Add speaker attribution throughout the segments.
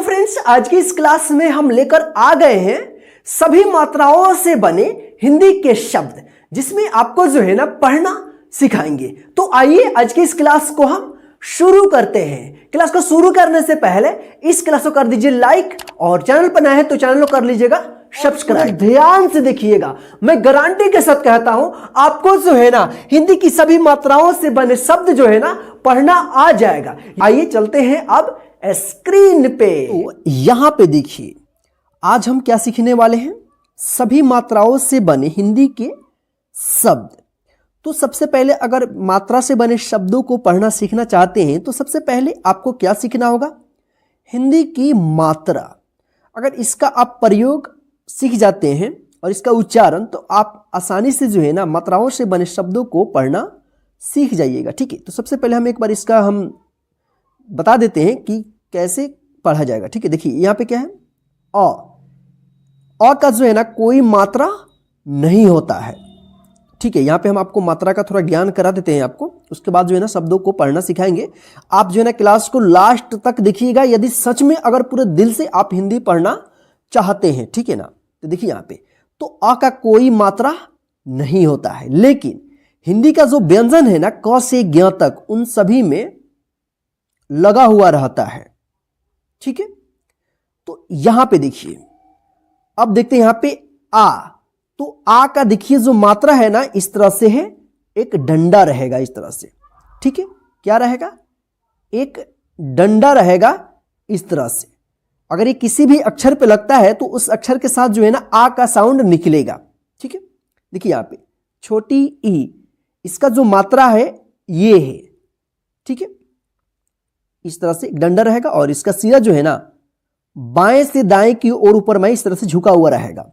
Speaker 1: तो फ्रेंड्स, आज की इस क्लास में हम लेकर आ गए हैं सभी मात्राओं से बने हिंदी के शब्द, जिसमें आपको जो है ना पढ़ना सिखाएंगे। तो आइए आज की इस क्लास को हम शुरू करते हैं। क्लास को शुरू करने से पहले इस क्लास को कर दीजिए लाइक, और चैनल पर नए हैं तो चैनल को कर लीजिएगा सब्सक्राइब। ध्यान से देखिएगा, मैं गारंटी के साथ कहता हूं आपको जो है ना हिंदी की सभी मात्राओं से बने शब्द जो है ना पढ़ना आ जाएगा। आइए चलते हैं अब स्क्रीन पे। तो यहां पे देखिए, आज हम क्या सीखने वाले हैं, सभी मात्राओं से बने हिंदी के शब्द। तो सबसे पहले अगर मात्रा से बने शब्दों को पढ़ना सीखना चाहते हैं तो सबसे पहले आपको क्या सीखना होगा, हिंदी की मात्रा। अगर इसका आप प्रयोग सीख जाते हैं और इसका उच्चारण, तो आप आसानी से जो है ना मात्राओं से बने शब्दों को पढ़ना सीख जाइएगा। ठीक है, तो सबसे पहले हम एक बार इसका हम बता देते हैं कि कैसे पढ़ा जाएगा। ठीक है, देखिए यहाँ पे क्या है, अ का जो है ना कोई मात्रा नहीं होता है। ठीक है, यहाँ पे हम आपको मात्रा का थोड़ा ज्ञान करा देते हैं आपको, उसके बाद जो है ना शब्दों को पढ़ना सिखाएंगे। आप जो है ना क्लास को लास्ट तक देखिएगा, यदि सच में अगर पूरे दिल से आप हिंदी पढ़ना चाहते हैं। ठीक है ना, तो देखिए यहाँ पे, तो अ का कोई मात्रा नहीं होता है, लेकिन हिंदी का जो व्यंजन है ना क से ज्ञ तक, उन सभी में लगा हुआ रहता है। ठीक है, तो यहां पे देखिए, अब देखते हैं यहां पे आ, तो आ का देखिए जो मात्रा है ना इस तरह से है, एक डंडा रहेगा इस तरह से। ठीक है, क्या रहेगा, एक डंडा रहेगा इस तरह से। अगर ये किसी भी अक्षर पे लगता है तो उस अक्षर के साथ जो है ना आ का साउंड निकलेगा। ठीक है, देखिए यहां पे छोटी ई, इसका जो मात्रा है ये है। ठीक है, इस तरह से एक डंडा रहेगा और इसका सिरा जो है ना बाएं से दाएं की ओर ऊपर में इस तरह से झुका हुआ रहेगा,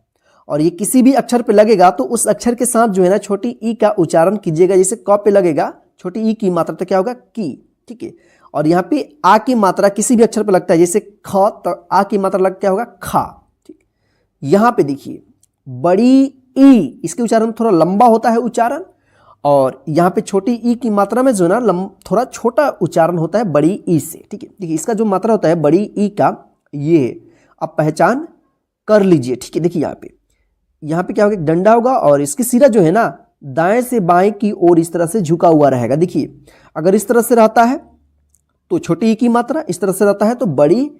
Speaker 1: और ये किसी भी अक्षर पे लगेगा तो उस अक्षर के साथ जो है ना छोटी ई का उच्चारण कीजिएगा। जैसे क पे लगेगा छोटी ई की मात्रा तो क्या होगा, की। ठीक है, और यहाँ पे आ की मात्रा किसी भी अक्षर पे लगता है, जैसे ख, तो आ की मात्रा लग क्या होगा, खा। ठीक, यहाँ पे देखिए बड़ी ई, इसके उच्चारण थोड़ा लंबा होता है उच्चारण, और यहाँ पे छोटी ई की मात्रा में जो है ना थोड़ा छोटा उच्चारण होता है बड़ी ई से। ठीक है, देखिए इसका जो मात्रा होता है बड़ी ई का, ये आप पहचान कर लीजिए। ठीक है, देखिए यहाँ पे क्या होगा, डंडा होगा और इसकी सिरा जो है ना दाएं से बाएं की ओर इस तरह से झुका हुआ रहेगा। देखिए अगर इस तरह से रहता है तो छोटी ई की मात्रा, इस तरह से रहता है तो बड़ी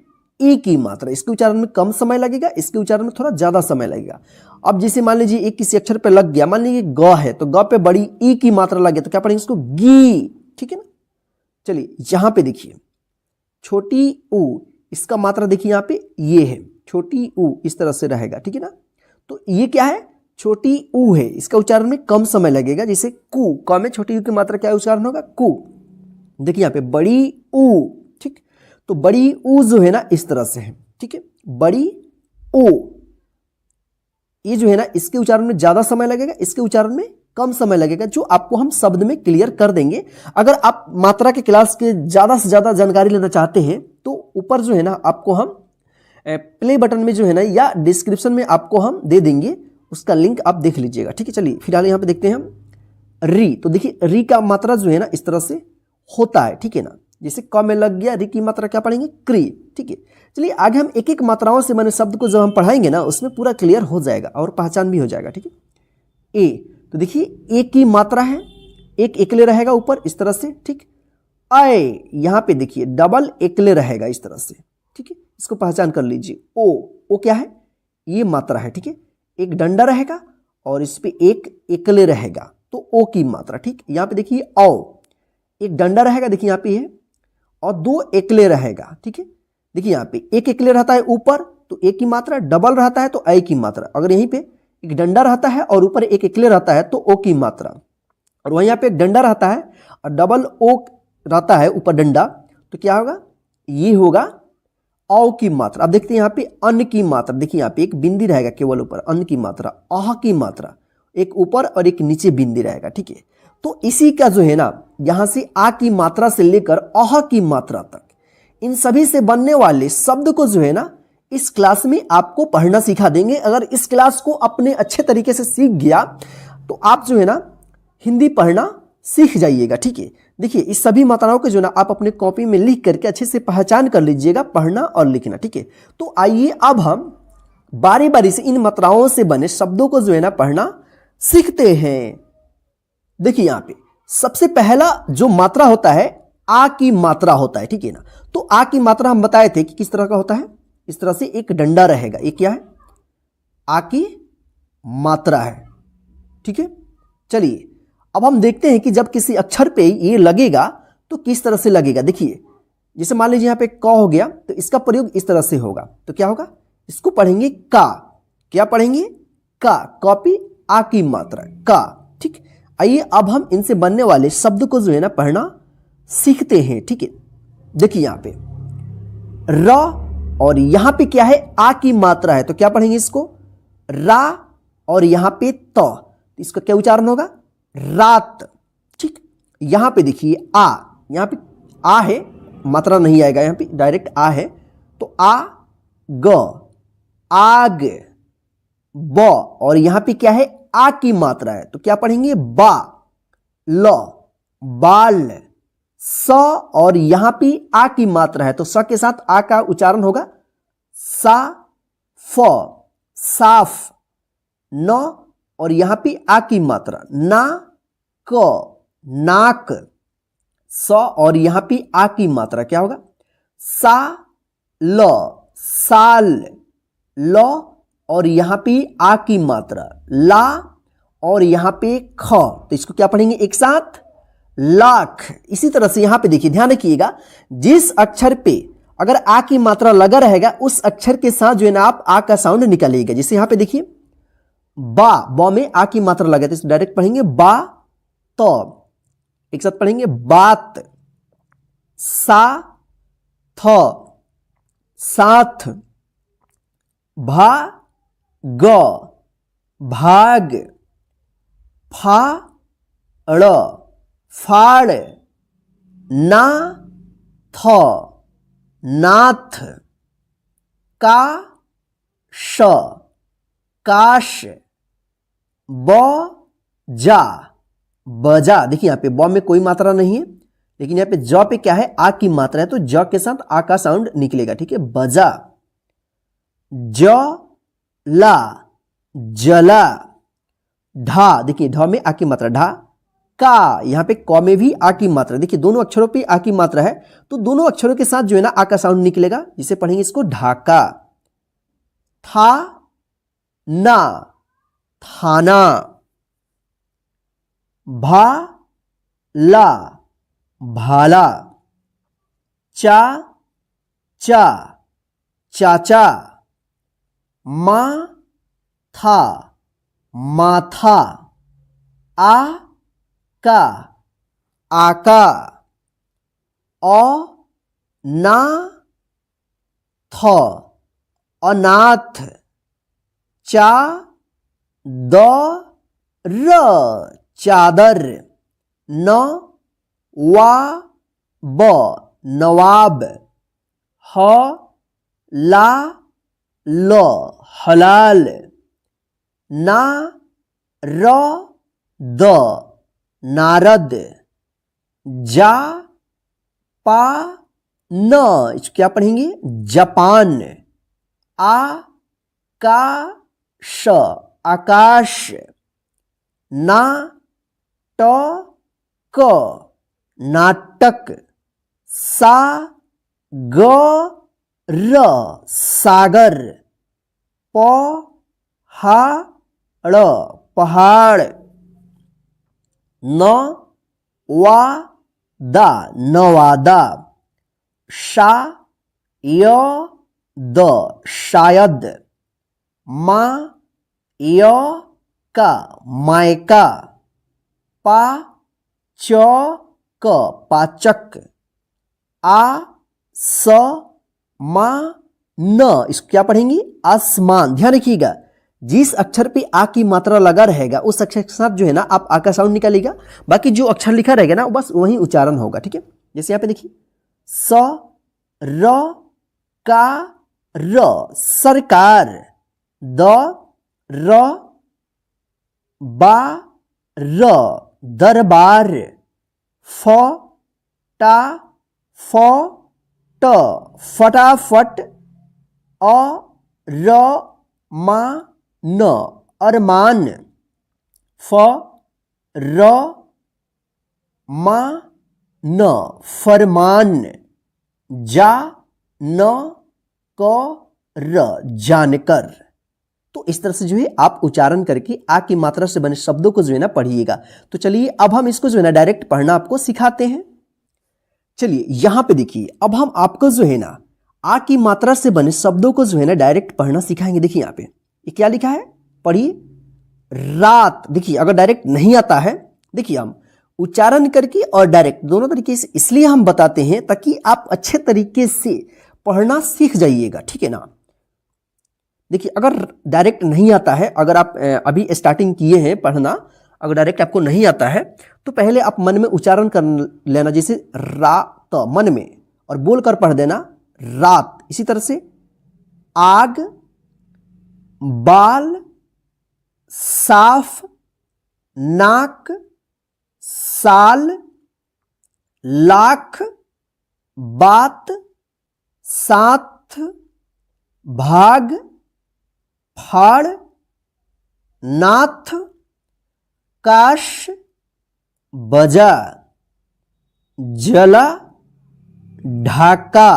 Speaker 1: ई की मात्रा। इसके उच्चारण में कम समय लगेगा, इसके उच्चारण में थोड़ा ज्यादा समय लगेगा। अब जैसे मान लीजिए एक किसी अक्षर पे लग गया, मान लीजिए ग है तो ग पे बड़ी ई की मात्रा लग गया तो क्या पढ़ेंगे इसको, गी। ठीक है ना, चलिए यहाँ पे देखिए छोटी ऊ, इसका मात्रा देखिए यहाँ पे ये है, छोटी ऊ इस तरह से रहेगा। ठीक है ना, तो ये क्या है, छोटी ऊ है, इसका उच्चारण में कम समय लगेगा। जैसे कु, क में छोटी ऊ की मात्रा क्या उच्चारण होगा, कु। देखिए यहाँ पे बड़ी ऊ। ठीक, तो बड़ी ऊ जो है ना इस तरह से है। ठीक है, बड़ी ऊ, ये जो है ना इसके उच्चारण में ज्यादा समय लगेगा, इसके उच्चारण में कम समय लगेगा, जो आपको हम शब्द में क्लियर कर देंगे। अगर आप मात्रा के क्लास के ज्यादा से ज्यादा जानकारी लेना चाहते हैं तो ऊपर जो है ना आपको हम प्ले बटन में जो है ना या डिस्क्रिप्शन में आपको हम दे देंगे, उसका लिंक आप देख लीजिएगा। ठीक है, चलिए फिलहाल यहाँ पे देखते हैं हम री। तो देखिए री का मात्रा जो है ना इस तरह से होता है। ठीक है ना, जैसे क में लग गया, री की मात्रा क्या पढ़ेंगे, क्री। ठीक है, चलिए आगे हम एक एक मात्राओं से बने शब्द को जब हम पढ़ाएंगे ना उसमें पूरा क्लियर हो जाएगा और पहचान भी हो जाएगा। ठीक है, ए, तो देखिए ए की मात्रा है, एक एकले रहेगा ऊपर इस तरह से। ठीक, आए, यहाँ पे देखिए डबल एकले रहेगा इस तरह से। ठीक है, इसको पहचान कर लीजिए। ओ क्या है, ये मात्रा है। ठीक है, एक डंडा रहेगा और इस पे एक एकले रहेगा तो ओ की मात्रा। ठीक, यहाँ पे देखिए औ, एक डंडा रहेगा देखिए यहाँ पे है, और दो एकले रहेगा। ठीक है, देखिए यहाँ पे एक एकले रहता है ऊपर तो ए की मात्रा, डबल रहता है तो आई की मात्रा। अगर यहीं पे एक डंडा रहता है और ऊपर एक एकले रहता है तो ओ की मात्रा, और वहीं यहाँ पे एक डंडा रहता है और डबल ओ रहता है ऊपर डंडा, तो क्या होगा, ये होगा औ की मात्रा। अब देखते हैं यहाँ पे अन्न की मात्रा, देखिए यहाँ पे एक बिंदी रहेगा केवल ऊपर, अन्न की मात्रा, आह की मात्रा, एक ऊपर और एक नीचे बिंदी रहेगा। ठीक है, तो इसी का जो है ना यहां से आ की मात्रा से लेकर आह की मात्रा तक, इन सभी से बनने वाले शब्द को जो है ना इस क्लास में आपको पढ़ना सिखा देंगे। अगर इस क्लास को अपने अच्छे तरीके से सीख गया तो आप जो है ना हिंदी पढ़ना सीख जाइएगा। ठीक है, देखिए इस सभी मात्राओं को जो ना आप अपने कॉपी में लिख करके अच्छे से पहचान कर लीजिएगा, पढ़ना और लिखना। ठीक है, तो आइए अब हम बारी बारी से इन मात्राओं से बने शब्दों को जो है ना पढ़ना सीखते हैं। देखिए यहाँ पे सबसे पहला जो मात्रा होता है आ की मात्रा होता है। ठीक है ना, तो आ की मात्रा हम बताए थे कि किस तरह का होता है, इस तरह से एक डंडा रहेगा, ये क्या है, आ की मात्रा है। ठीक है, चलिए अब हम देखते हैं कि जब किसी अक्षर पे ये लगेगा तो किस तरह से लगेगा। देखिए जैसे मान लीजिए यहाँ पे क हो गया, तो इसका प्रयोग इस तरह से होगा, तो क्या होगा, इसको पढ़ेंगे का। क्या पढ़ेंगे, का, कॉपी आ की मात्रा का। ठीक, आइए अब हम इनसे बनने वाले शब्द को जो है ना पढ़ना सीखते हैं। ठीक है, देखिए यहाँ पे र और यहां पे क्या है, आ की मात्रा है, तो क्या पढ़ेंगे इसको, रा, और यहां पे तो इसका क्या उच्चारण होगा, रात। ठीक, यहां पे देखिए आ, यहां पे आ है, मात्रा नहीं आएगा, यहां पे डायरेक्ट आ है, तो आ ग, आग, ब, और यहां पे क्या है, आ की मात्रा है, तो क्या पढ़ेंगे, बा, ल, बाल, स, और यहां पे आ की मात्रा है, तो स के साथ आ का उच्चारण होगा सा, फ, साफ, न, और यहां पे आ की मात्रा ना, क, नाक, स, और यहां पे आ की मात्रा क्या होगा, सा, ल, साल, ल, और यहां पे आ की मात्रा ला, और यहां पे ख, तो इसको क्या पढ़ेंगे एक साथ, लाख। इसी तरह से यहां पे देखिए, ध्यान रखिएगा, जिस अक्षर पे अगर आ की मात्रा लगा रहेगा उस अक्षर के साथ जो है ना आप आ का साउंड निकालिएगा। जैसे यहां पे देखिए बा, ब में आ की मात्रा लगा, तो डायरेक्ट पढ़ेंगे बा, तो एक साथ पढ़ेंगे बात, सा, थ, साथ, भा, ग, भाग, फा, ड़, फाड़, ना, थ, नाथ, का, श, काश, ब, जा, बजा। देखिए यहां पे ब में कोई मात्रा नहीं है, लेकिन यहां पे ज पे क्या है, आ की मात्रा है, तो ज के साथ आ का साउंड निकलेगा। ठीक है, बजा, ज, ला, जला, ढा, देखिए ढ में आ की मात्रा, ढा, का, यहां पे क में भी आ की मात्रा, देखिए दोनों अक्षरों पे आ की मात्रा है, तो दोनों अक्षरों के साथ जो है ना आ का साउंड निकलेगा, जिसे पढ़ेंगे इसको ढाका, था, ना, थाना, भा, ला, भाला, चा, चा, चाचा, मा, था, माथा, आ का, आका, अ, ना, थ, अनाथ, चा, द, र, चादर, न, वा, ब, नवाब, ह, ला, ल, हलाल, ना, र, द, नारद, जा, पा, न, इसको क्या पढ़ेंगे, जापान, आ, का, श, आकाश, ना, ट, क, नाटक, सा, ग, र, सागर, प, हा, ड़, पहाड़, न, वा, दा, नवादा, शा, य, द, शायद, मा, य, का, मायका, पा, च, क, पाचक, आ, स, मा, न, इसको क्या पढ़ेंगे, आसमान। ध्यान रखिएगा, जिस अक्षर पे आ की मात्रा लगा रहेगा उस अक्षर के साथ जो है ना आप आ का साउंड निकालिएगा, बाकी जो अक्षर लिखा रहेगा ना बस वही उच्चारण होगा। ठीक है, जैसे यहां पे देखिए स, र, का, र, सरकार, द, र, बा, र, दरबार, फ, टा फ ट फटाफट, अ र मा न अरमान, फ र मा न फरमान, जा न क र जानकर। तो इस तरह से जो है आप उच्चारण करके आ की मात्रा से बने शब्दों को जो है ना पढ़िएगा। तो चलिए अब हम इसको जो है ना डायरेक्ट पढ़ना आपको सिखाते हैं। चलिए यहां पे देखिए, अब हम आपको जो है ना आ की मात्रा से बने शब्दों को जो है ना डायरेक्ट पढ़ना सिखाएंगे। देखिए यहां पे ये क्या लिखा है, पढ़िए। रात, देखिए अगर डायरेक्ट नहीं आता है, देखिए हम उच्चारण करके और डायरेक्ट दोनों तरीके से इसलिए हम बताते हैं ताकि आप अच्छे तरीके से पढ़ना सीख जाइएगा, ठीक है ना। देखिए अगर डायरेक्ट नहीं आता है, अगर आप अभी स्टार्टिंग किए हैं पढ़ना, अगर डायरेक्ट आपको नहीं आता है तो पहले आप मन में उच्चारण कर लेना, जैसे रात मन में, और बोलकर पढ़ देना रात। इसी तरह से आग, बाल, साफ, नाक, साल, लाख, बात, साथ, भाग, फाड़, नाथ, काश, बजा, जला, ढाका,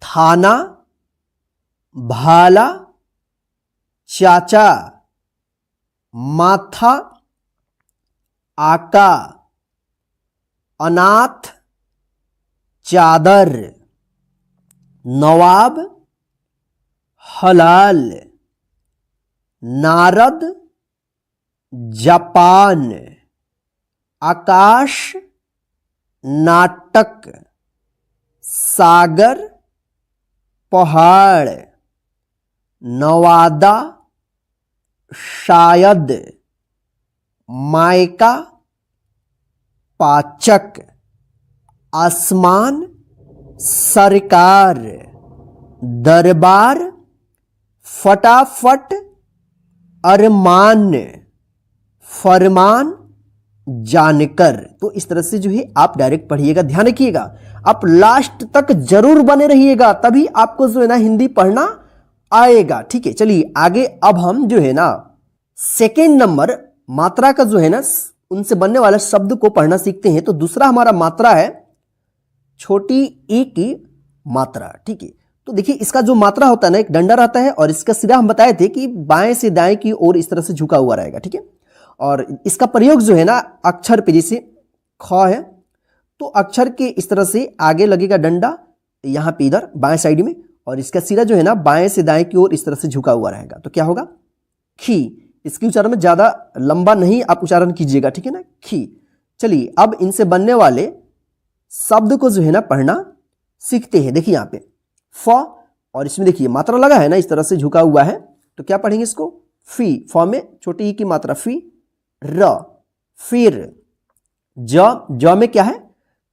Speaker 1: थाना, भाला, चाचा, माथा, आका, अनाथ, चादर, नवाब, हलाल, नारद, जापान, आकाश, नाटक, सागर, पहाड़, नवादा, शायद, मायका, पाचक, आसमान, सरकार, दरबार, फटाफट, अरमान, फरमान, जानकर। तो इस तरह से जो है आप डायरेक्ट पढ़िएगा। ध्यान रखिएगा आप लास्ट तक जरूर बने रहिएगा, तभी आपको जो है ना हिंदी पढ़ना आएगा, ठीक है। चलिए आगे अब हम जो है ना सेकेंड नंबर मात्रा का जो है ना उनसे बनने वाले शब्द को पढ़ना सीखते हैं। तो दूसरा हमारा मात्रा है छोटी ई की मात्रा, ठीक है। तो देखिए इसका जो मात्रा होता है ना, एक डंडा रहता है और इसका सिरा हम बताए थे कि बाएं से दाएं की ओर इस तरह से झुका हुआ रहेगा, ठीक है। और इसका प्रयोग जो है ना अक्षर पे, जैसे ख है तो अक्षर के इस तरह से आगे लगेगा डंडा यहाँ पे इधर बाएं साइड में, और इसका सिरा जो है ना बाएं से दाएं की ओर इस तरह से झुका हुआ रहेगा। तो क्या होगा, खी। इसकी उच्चारण में ज्यादा लंबा नहीं आप उच्चारण कीजिएगा, ठीक है ना, खी। चलिए अब इनसे बनने वाले शब्द को जो है ना पढ़ना सीखते हैं। देखिए यहाँ पे फ, और इसमें देखिए मात्रा लगा है ना इस तरह से झुका हुआ है, तो क्या पढ़ेंगे इसको, फी। फ में छोटी ई की मात्रा फी। र, फिर। ज में क्या है,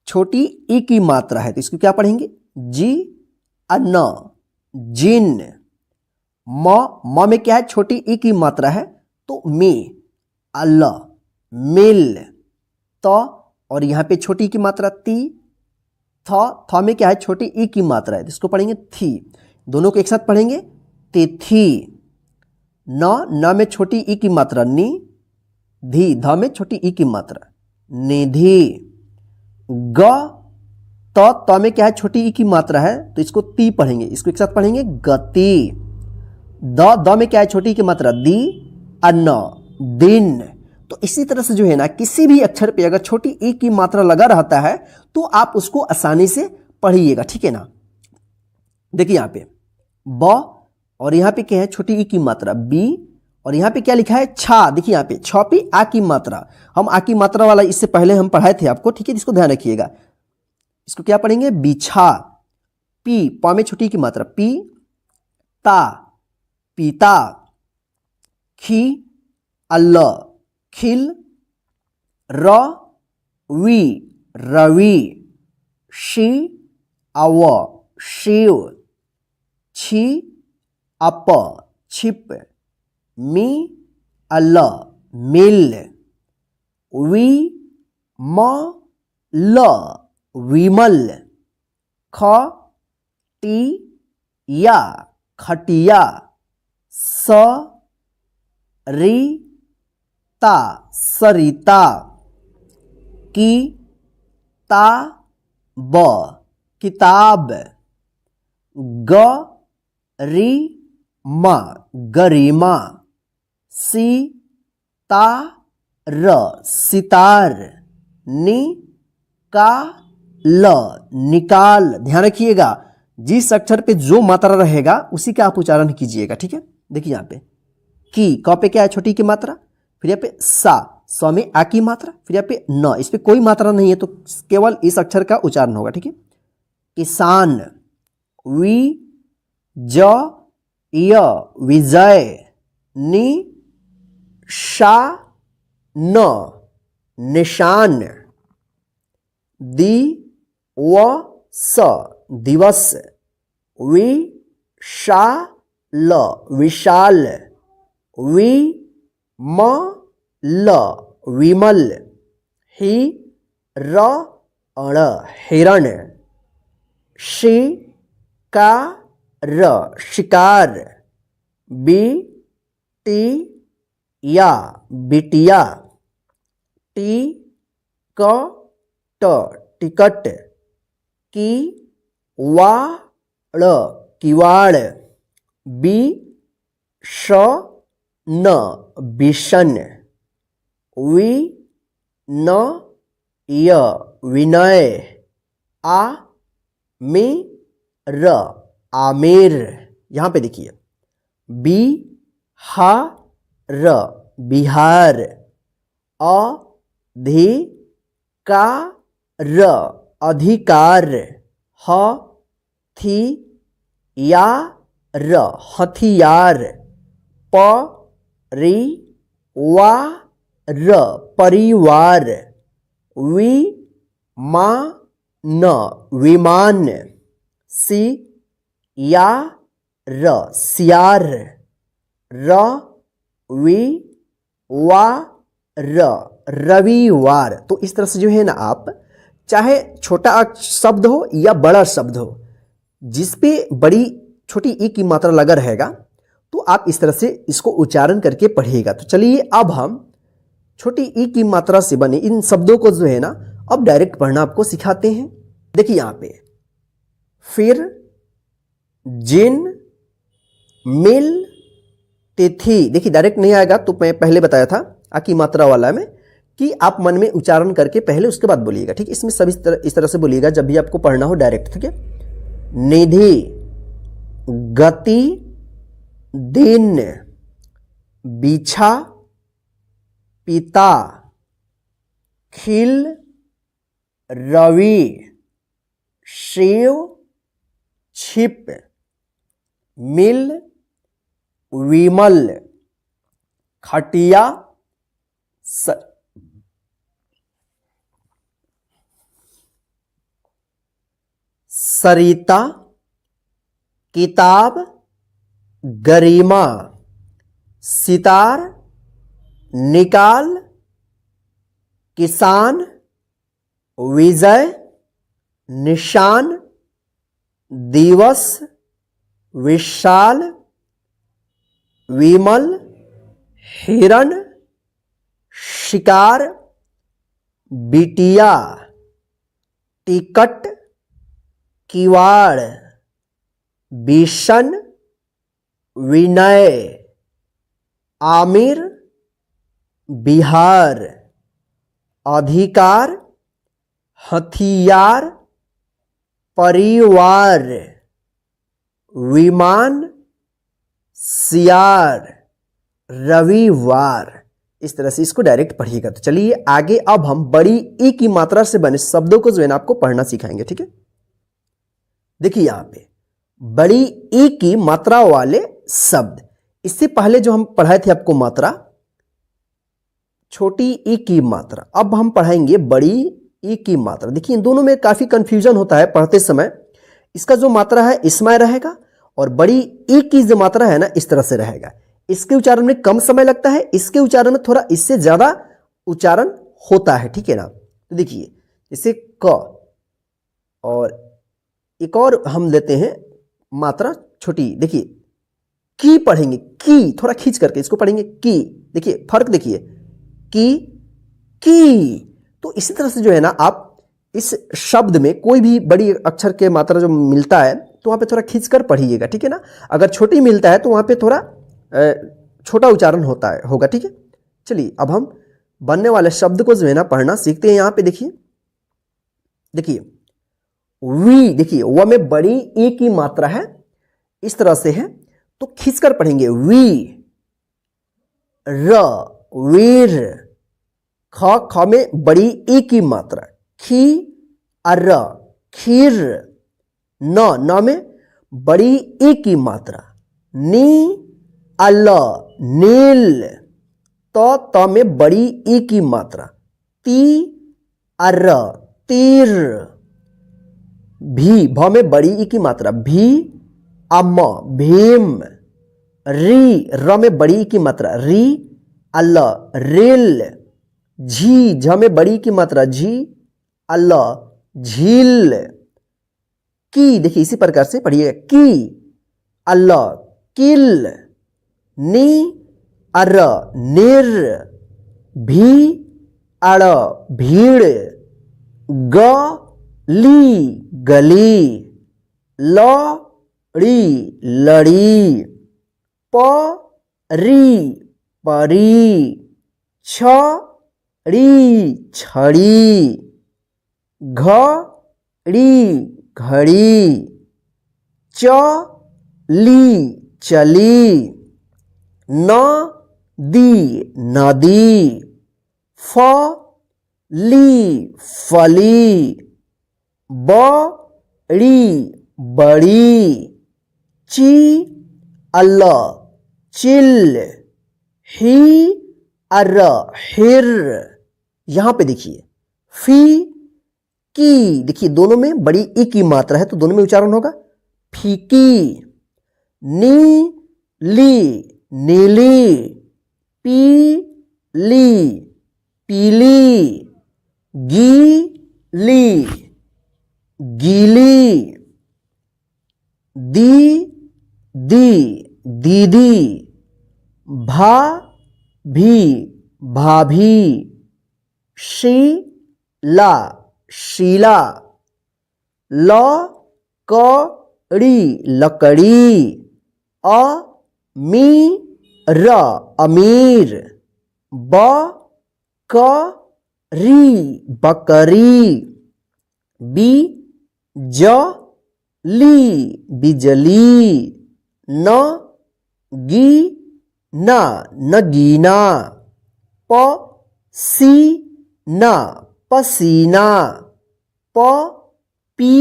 Speaker 1: छोटी ई की मात्रा है, तो इसको क्या पढ़ेंगे, जी, अन, जिन। म में क्या है, छोटी ई की मात्रा है, तो मी, अल, मिल। त, और यहां पे छोटी ई की मात्रा ती। थ में क्या है, छोटी ई की मात्रा है, तो इसको पढ़ेंगे थी। दोनों को एक साथ पढ़ेंगे, तिथि। न में छोटी ई की मात्रा नी। धी, ध में छोटी ई की मात्रा, निधि। ग, त में क्या है, छोटी ई की मात्रा है, तो इसको ती पढ़ेंगे, इसको एक साथ पढ़ेंगे, गति। द में क्या है, छोटी ई की मात्रा, दी। अन्न, दिन। तो इसी तरह से जो है ना किसी भी अक्षर पे अगर छोटी ई की मात्रा लगा रहता है तो आप उसको आसानी से पढ़िएगा, ठीक है ना। देखिए यहां पे ब, और यहां पे क्या है, छोटी ई की मात्रा बी, और यहां पे क्या लिखा है, छा। देखिए यहां पे छ पे आ की मात्रा, हम आ की मात्रा वाला इससे पहले हम पढ़ाए थे आपको, ठीक है, इसको ध्यान रखिएगा। इसको क्या पढ़ेंगे, बिछा। पी, प में छोटी ई की मात्रा पी। ता, पीता। खी, अल्ल, खिल। र, वी, रवि। शी, अव, शिव। छी, अप, छिप। मी, अल, मिल। वी, म, ल विमल, ख टी या खटिया, स री ता सरिता, की ता ब किताब, ग री मा गरिमा, सी ता र सितार, नि का ल निकाल। ध्यान रखिएगा जिस अक्षर पे जो मात्रा रहेगा उसी का आप उच्चारण कीजिएगा, ठीक है। देखिए यहाँ पे की, क पे क्या है, छोटी की मात्रा, फिर यहाँ पे सा में आ की मात्रा, फिर यहाँ पे न, इस पे कोई मात्रा नहीं है तो केवल इस अक्षर का उच्चारण होगा, ठीक है। किसान, वी ज य विजय, नि शा न निशान, दी व स दिवस, वि शा ल विशाल, वि म ल विमल, हि र अण हिरण, शि का र शिकार, बी टी या बिटिया, टी क ट टिकट, की वा ड़ किवाड़, बी श न बिशन, वि न य विनय, आ मी र आमेर। यहां पे देखिए बी हा र बिहार, अ धी का र अधिकार, ह थी या र हथियार, प री वा र परिवार, वि मा न विमान, सी या र सियार, र वि वा र रविवार। तो इस तरह से जो है ना, आप चाहे छोटा शब्द हो या बड़ा शब्द हो, जिस पे बड़ी छोटी ई की मात्रा लगा रहेगा तो आप इस तरह से इसको उच्चारण करके पढ़िएगा। तो चलिए अब हम छोटी ई की मात्रा से बने इन शब्दों को जो है ना अब डायरेक्ट पढ़ना आपको सिखाते हैं। देखिए यहाँ पे फिर, जिन, मिल, तिथि। देखिए डायरेक्ट नहीं आएगा तो मैं पहले बताया था आ की मात्रा वाला में कि आप मन में उच्चारण करके पहले उसके बाद बोलिएगा, ठीक है। इसमें सभी इस तरह से बोलिएगा जब भी आपको पढ़ना हो डायरेक्ट, ठीक है। निधि, गति, दिन, बिछा, पिता, खिल, रवि, शिव, छिप, मिल, विमल, खटिया, सरिता, किताब, गरिमा, सितार, निकाल, किसान, विजय, निशान, दिवस, विशाल, विमल, हिरण, शिकार, बिटिया, टिकट, किवाड़, बिशन, विनय, आमिर, बिहार, अधिकार, हथियार, परिवार, विमान, सियार, रविवार। इस तरह से इसको डायरेक्ट पढ़िएगा। तो चलिए आगे अब हम बड़ी ई की मात्रा से बने शब्दों को जो है ना आपको पढ़ना सिखाएंगे, ठीक है। देखिए यहां पे बड़ी ई की मात्रा वाले शब्द, इससे पहले जो हम पढ़ाए थे आपको मात्रा छोटी ई की मात्रा, अब हम पढ़ाएंगे बड़ी ई की मात्रा। देखिए इन दोनों में काफी कंफ्यूजन होता है पढ़ते समय। इसका जो मात्रा है इसमें रहेगा और बड़ी ई की जो मात्रा है ना इस तरह से रहेगा। इसके उच्चारण में कम समय लगता है, इसके उच्चारण में थोड़ा इससे ज्यादा उच्चारण होता है, ठीक है ना। तो देखिए जैसे क, और एक और हम लेते हैं मात्रा छोटी, देखिए की पढ़ेंगे, की थोड़ा खींच करके इसको पढ़ेंगे की, देखिए फर्क देखिए, की। तो इसी तरह से जो है ना आप इस शब्द में कोई भी बड़ी अक्षर के मात्रा जो मिलता है तो वहाँ पे थोड़ा खींच कर पढ़िएगा, ठीक है ना। अगर छोटी मिलता है तो वहाँ पे थोड़ा छोटा उच्चारण होगा, ठीक है। चलिए अब हम बनने वाले शब्द को जो है ना पढ़ना सीखते हैं। यहाँ पे देखिए वी, देखिए व में बड़ी ई की मात्रा है, इस तरह से है तो खींचकर पढ़ेंगे वी, र, वीर। ख में बड़ी ई की मात्रा, खी, अर, खीर। न में बड़ी ई की मात्रा, नी, अल, नील। त में बड़ी ई की मात्रा, ती, अर, तीर। भी, भ में बड़ी ई की मात्रा, भी, अम, भीम। री, र में बड़ी ई की मात्रा, री, अल, रेल। झी, झ में बड़ी की मात्रा, झी, अल, झील। की, देखिए इसी प्रकार से पढ़िएगा, की, अल, किल। नी, अर, निर। भी, अड़, भीड़। ग, ली, गली। ल, ड़ी, लड़ी। प, री, परी। छ, ड़ी, छड़ी। घ, ड़ी, घड़ी। च, ली, चली। न, दी, नदी। फ, ली, फली। ब, ड़ी, बड़ी। ची, अल, चिल। ही, अर, हिर। यहां पे देखिए फी, की, देखिए दोनों में बड़ी ई की मात्रा है तो दोनों में उच्चारण होगा फीकी। नी, ली, नीली। पी, ली, पीली। गी, ली, गीली। दी, दीदी। भा, भी, भाभी। शी, ला, शीला। ल, क, ड़ी, लकड़ी। अ, मी, र, अमीर। ब, क, री, बकरी। बी, ज, ली, बिजली। न, गी, ना, नगीना। प, सी, ना, पसीना। प, पी,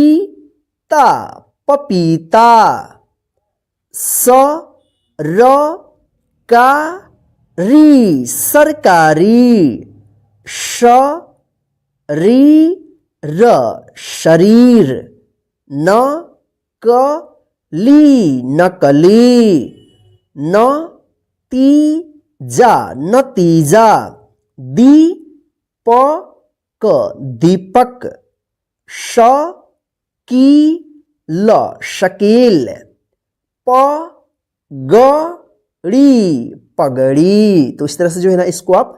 Speaker 1: ता, पपीता। स, र, का, री, सरकारी। श, री, र, शरीर। न, क, ली, नकली। न, ती, जा, नतीजा। दी, प, क, दीपक। श, की, ल, शकील। प, ग, ड़ी, पगड़ी। तो इस तरह से जो है ना इसको आप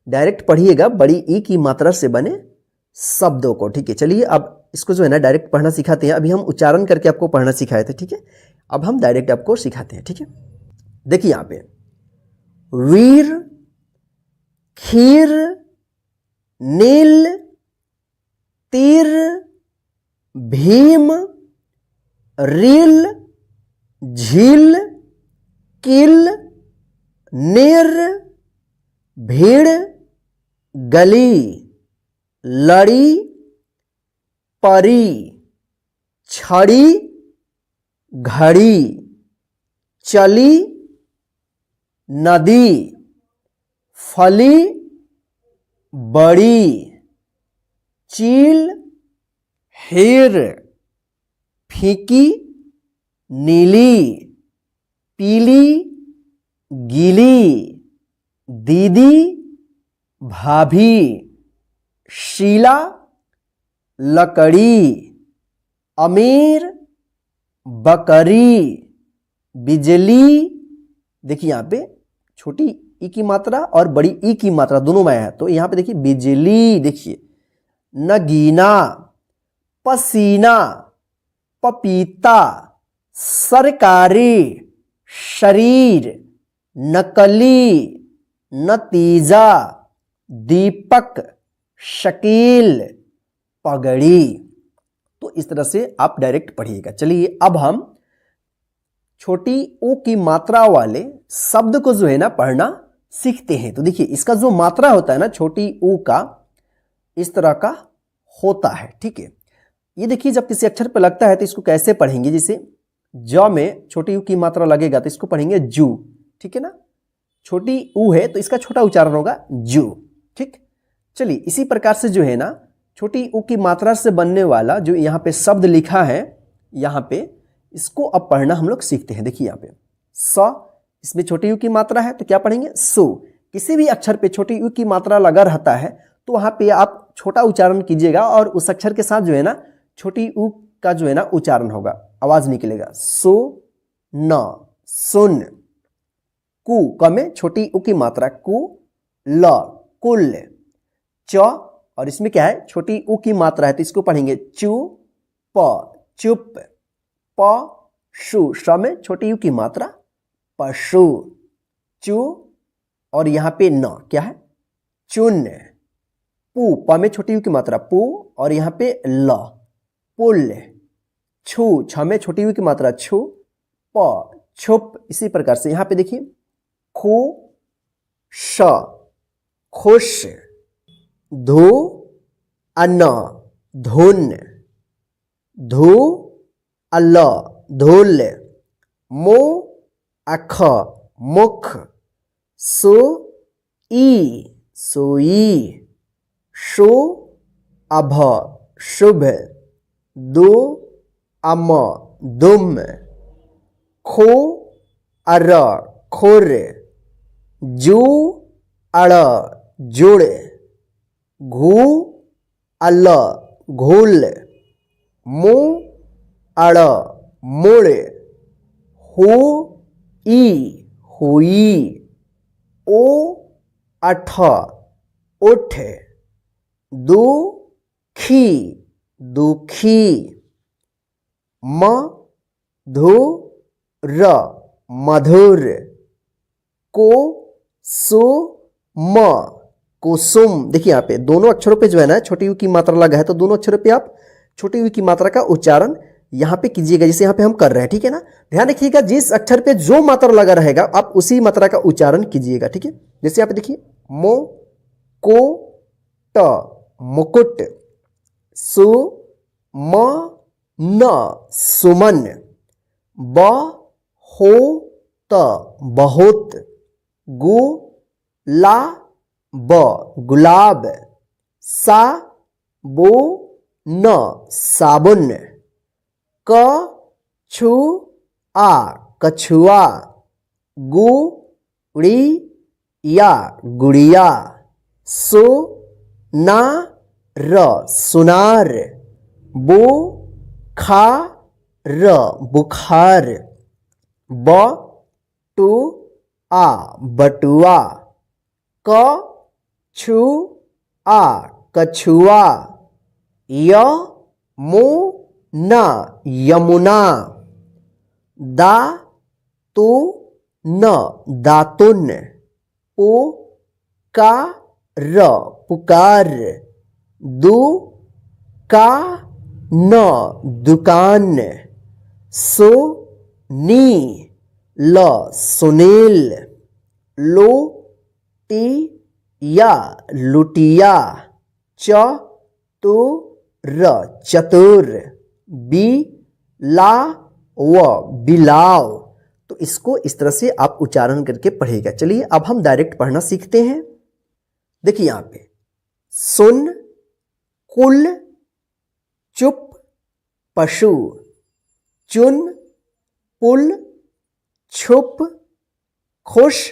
Speaker 1: डायरेक्ट पढ़िएगा बड़ी ई की मात्रा से बने शब्दों को, ठीक है। चलिए अब इसको जो है ना डायरेक्ट पढ़ना सिखाते हैं। अभी हम उच्चारण करके आपको पढ़ना सिखाए थे, ठीक है। अब हम डायरेक्ट आपको सिखाते हैं, ठीक है। देखिए यहां पे वीर, खीर, नील, तीर, भीम, रील, झील, किल, निर, भीड़, गली, लड़ी, परी, छड़ी, घड़ी, चली, नदी, फली, बड़ी, चील, हीर, फीकी, नीली, पीली, गीली, दीदी, भाभी, शीला, लकड़ी, अमीर, बकरी, बिजली। देखिए यहाँ पे छोटी ई की मात्रा और बड़ी ई की मात्रा दोनों में है, तो यहाँ पे देखिए बिजली। देखिए नगीना, पसीना, पपीता, सरकारी, शरीर, नकली, नतीजा, दीपक, शकील, पगड़ी। तो इस तरह से आप डायरेक्ट पढ़िएगा। चलिए अब हम छोटी ऊ की मात्रा वाले शब्द को जो है ना पढ़ना सीखते हैं। तो देखिए इसका जो मात्रा होता है ना छोटी ऊ का, इस तरह का होता है। ठीक है, ये देखिए जब किसी अक्षर पर लगता है तो इसको कैसे पढ़ेंगे। जैसे ज में छोटी ऊ की मात्रा लगेगा तो इसको पढ़ेंगे जू। ठीक है ना, छोटी ऊ है तो इसका छोटा उच्चारण होगा जू। ठीक, चलिए इसी प्रकार से जो है ना छोटी ऊ की मात्रा से बनने वाला जो यहाँ पे शब्द लिखा है, यहाँ पे इसको अब पढ़ना हम लोग सीखते हैं। देखिए यहाँ पे स, इसमें छोटी यू की मात्रा है तो क्या पढ़ेंगे सु। किसी भी अक्षर पे छोटी यू की मात्रा लगा रहता है तो वहां पे आप छोटा उच्चारण कीजिएगा और उस अक्षर के साथ जो है ना छोटी यू का जो है ना उच्चारण होगा, आवाज निकलेगा। सु न, सुन। कु, क में छोटी उ की मात्रा कु, ल, कुल। च, और इसमें क्या है छोटी उ की मात्रा है तो इसको पढ़ेंगे चु, प, चुप। प, शु, श में छोटी यू की मात्रा पशु। चु, और यहां पे न क्या है चुन। पु, प में छोटी यू की मात्रा पु, और यहां पे ल, पुल। छु, छ में छोटी यू की मात्रा छु, प, छुप। इसी प्रकार से यहां पे देखिए खु, श, खुश। धु, अन्न, धुन। धु, अल, धुल। मु, अख, मुख। सु, ई, सुई। शु, अभ, शुभ। दु, अम, दुम। खु, अर, खुर। जू, अड़, जुड़। घू, अल, घुल। मु, अड़, मुड़। हु, ई, हुई। ओ, अठ, उठ। दु, खी, दुखी। म, धु, र, मधुर। को, सु, म, कुसुम। देखिए यहाँ पे दोनों अक्षरों पे जो है ना छोटी यू की मात्रा लगा है तो दोनों अक्षरों पे आप छोटी यू की मात्रा का उच्चारण यहाँ पे कीजिएगा, जैसे यहाँ पे हम कर रहे हैं। ठीक है ना, ध्यान रखिएगा जिस अक्षर पे जो मात्रा लगा रहेगा आप उसी मात्रा का उच्चारण कीजिएगा। ठीक है, जैसे यहाँ पे देखिए मो, को, ट, मुकुट। सु, म, न, सुमन। ब, हो, त, बहुत। गु, ला, ब, गुलाब। सा, बो, न, साबुन। क, छु, आ, कछुआ। गु, ड़ी, या, गुड़िया। सु, ना, र, सुनार। बु, खा, र, बुखार। ब, टू, आ, बटुआ। क, छु, आ, कछुआ। य, मु, ना, यमुना। दा, तु, न, दातुन। पु, का, र, पुकार। दु, का, न, दुकान। सु, नी, ल, सुनील। लो, टी, या, लुटिया। च, तु, र, चतुर। बी, ला, व, बिलाव। तो इसको इस तरह से आप उच्चारण करके पढ़ेगा। चलिए अब हम डायरेक्ट पढ़ना सीखते हैं। देखिए यहां पे सुन, कुल, चुप, पशु। चुन, पुल, छुप, खुश,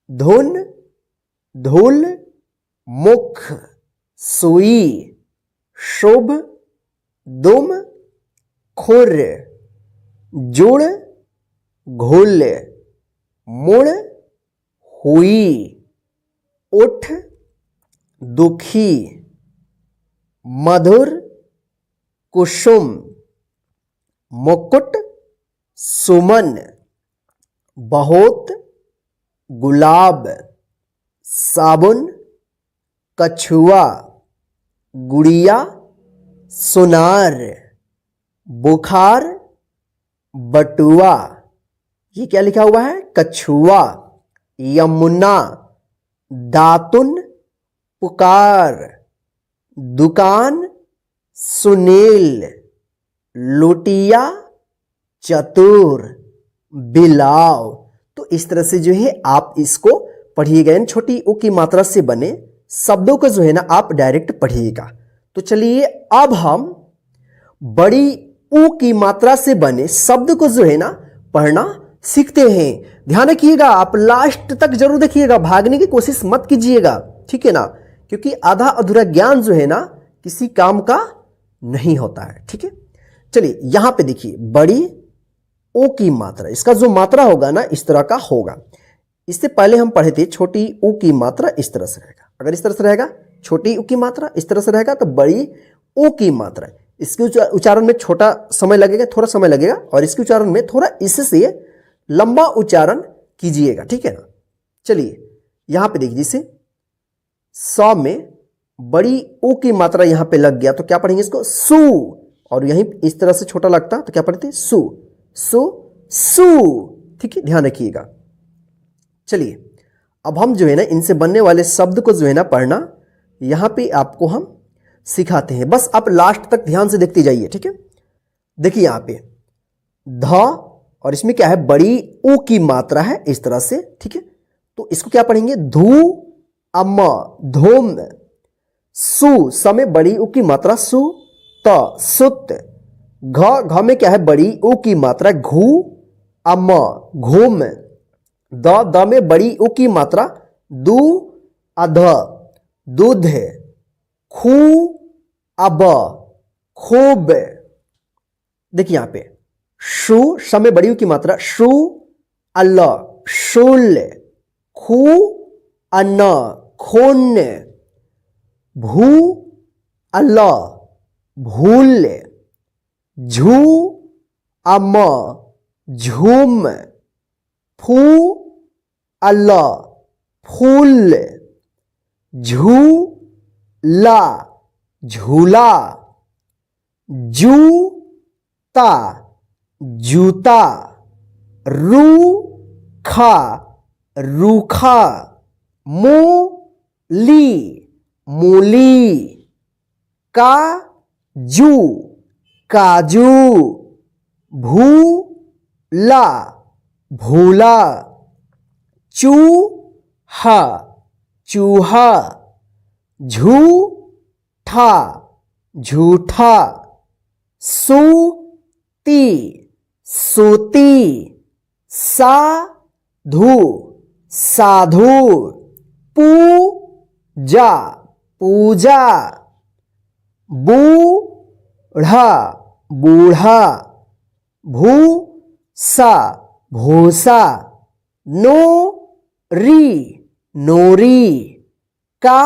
Speaker 1: धुन, धुल, मुख, सुई। शुभ, दुम, खुर, जुड़, घुल, मुड़, हुई, उठ, दुखी, मधुर, कुसुम, मुकुट, सुमन, बहुत, गुलाब, साबुन, कछुआ, गुड़िया, सुनार, बुखार, बटुआ। ये क्या लिखा हुआ है? कछुआ। यमुना, दातुन, पुकार, दुकान, सुनील, लुटिया, चतुर, बिलाव। तो इस तरह से जो है आप इसको पढ़िएगा। इन छोटी ऊ की मात्रा से बने शब्दों को जो है ना आप डायरेक्ट पढ़िएगा। तो चलिए अब हम बड़ी ऊ की मात्रा से बने शब्द को जो है ना पढ़ना सीखते हैं। ध्यान रखिएगा, आप लास्ट तक जरूर देखिएगा, भागने की कोशिश मत कीजिएगा, ठीक है ना, क्योंकि आधा अधूरा ज्ञान जो है ना किसी काम का नहीं होता है। ठीक है, चलिए यहां पे देखिए, बड़ी ओ की मात्रा, इसका जो मात्रा होगा ना इस तरह का होगा। इससे पहले हम पढ़े थे छोटी ऊ की मात्रा इस तरह से रहेगा। अगर इस तरह से रहेगा छोटी ऊ की मात्रा, इस तरह से रहेगा तो बड़ी ओ की मात्रा। इसके उच्चारण में छोटा समय लगेगा, थोड़ा समय लगेगा, और इसके उच्चारण में थोड़ा इससे लंबा उच्चारण कीजिएगा, ठीक है ना। चलिए यहां पे देखिए, जैसे स में बड़ी ओ की मात्रा यहां पे लग गया तो क्या पढ़ेंगे इसको? सु। और यहीं इस तरह से छोटा लगता तो क्या पढ़ते? सु, सु, सु। ठीक है, ध्यान रखिएगा। चलिए अब हम जो है ना इनसे बनने वाले शब्द को जो है ना पढ़ना यहां पे आपको हम सिखाते हैं। बस आप लास्ट तक ध्यान से देखते जाइए, ठीक है। देखिए यहां पे ध, और इसमें क्या है? बड़ी ऊ की मात्रा है इस तरह से, ठीक है। तो इसको क्या पढ़ेंगे? धू, अम, धूम। सु, स में बड़ी ऊ की मात्रा सु, त, सुत। घ, घ में क्या है? बड़ी ऊ की मात्रा घू, अम, घूम। द, द में बड़ी ऊ की मात्रा दू, अध, दूध। खू, अब, खूब। देखिए यहां पे शु, श में बड़ी ऊ की मात्रा शु, अल, शूल। खू, अन्न, खून। भू, अल, भूल। झू, अम, झूम। फू, अल, फूल। झू, ला, झूला। जू, ता, जूता। रू, खा, रूखा। मू, ली, मूली। का, जू, काजू। भू, ला, भूला। चू, हा, चूहा। झू, ठा, झूठा। सू, ती, सूती। सा, धू, साधु। पू, जा, पूजा। बूढ़ा, बूढ़ा। भू, सा, भूसा। नो, री, नोरी। का,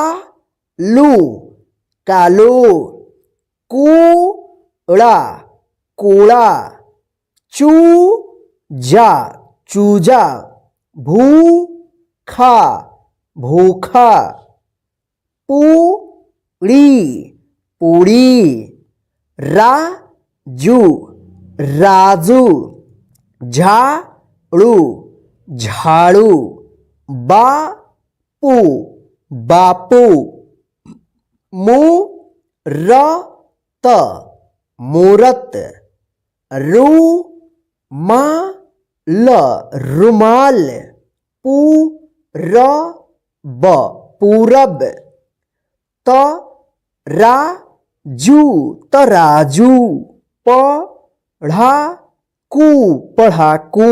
Speaker 1: लू, कालू। कूड़ा, कूड़ा। चू, जा, चूजा। भूखा, भूखा। पूड़ी, पूड़ी। राजू, राजू। झाड़ू, झाड़ू। बापू, बापू। मूरत, मूरत। रुमाल, रुमाल। पूरब, पूरब। तराजू, तराजू। पढ़ाकू, पढ़ाकू।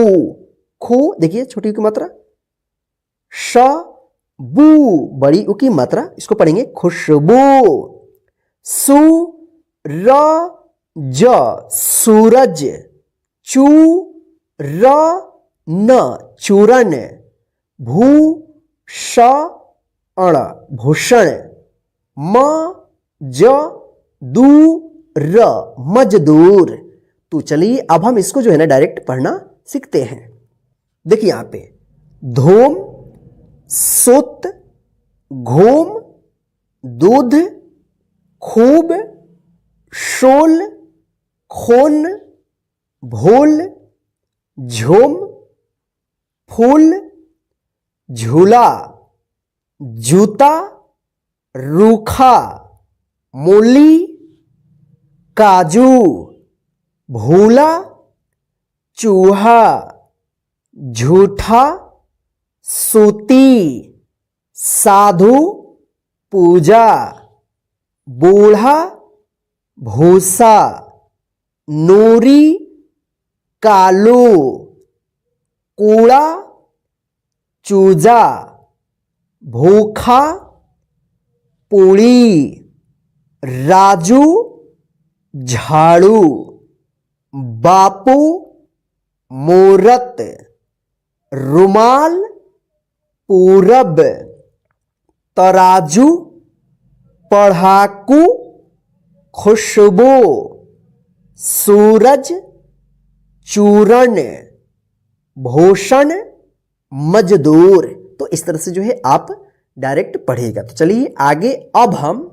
Speaker 1: खू, देखिए छोटी की मात्रा। शबू, बड़ी ऊ की मात्रा, इसको पढ़ेंगे खुशबू। सु, र ज सूरज, चू र न चूरन, भू ष अण भूषण, म ज दू र मजदूर। तो चलिए अब हम इसको जो है ना डायरेक्ट पढ़ना सीखते हैं। देखिए यहां पे धूम, सुत, घूम, दूध, खूब, शोल, खून, भूल, झूम, फूल, झूला, जूता, रूखा, मूली, काजू, भूला, चूहा, झूठा, सूती, साधु, पूजा, बूढ़ा, भूसा, नूरी, कालू, कूड़ा, चूजा, भूखा, पूड़ी, राजू, झाड़ू, बापू, मूरत, रुमाल, पूरब, तराजू, पढ़ाकू, खुशबू, सूरज, चूरण, भूषण, मजदूर। तो इस तरह से जो है आप डायरेक्ट पढ़ेगा। तो चलिए आगे अब हम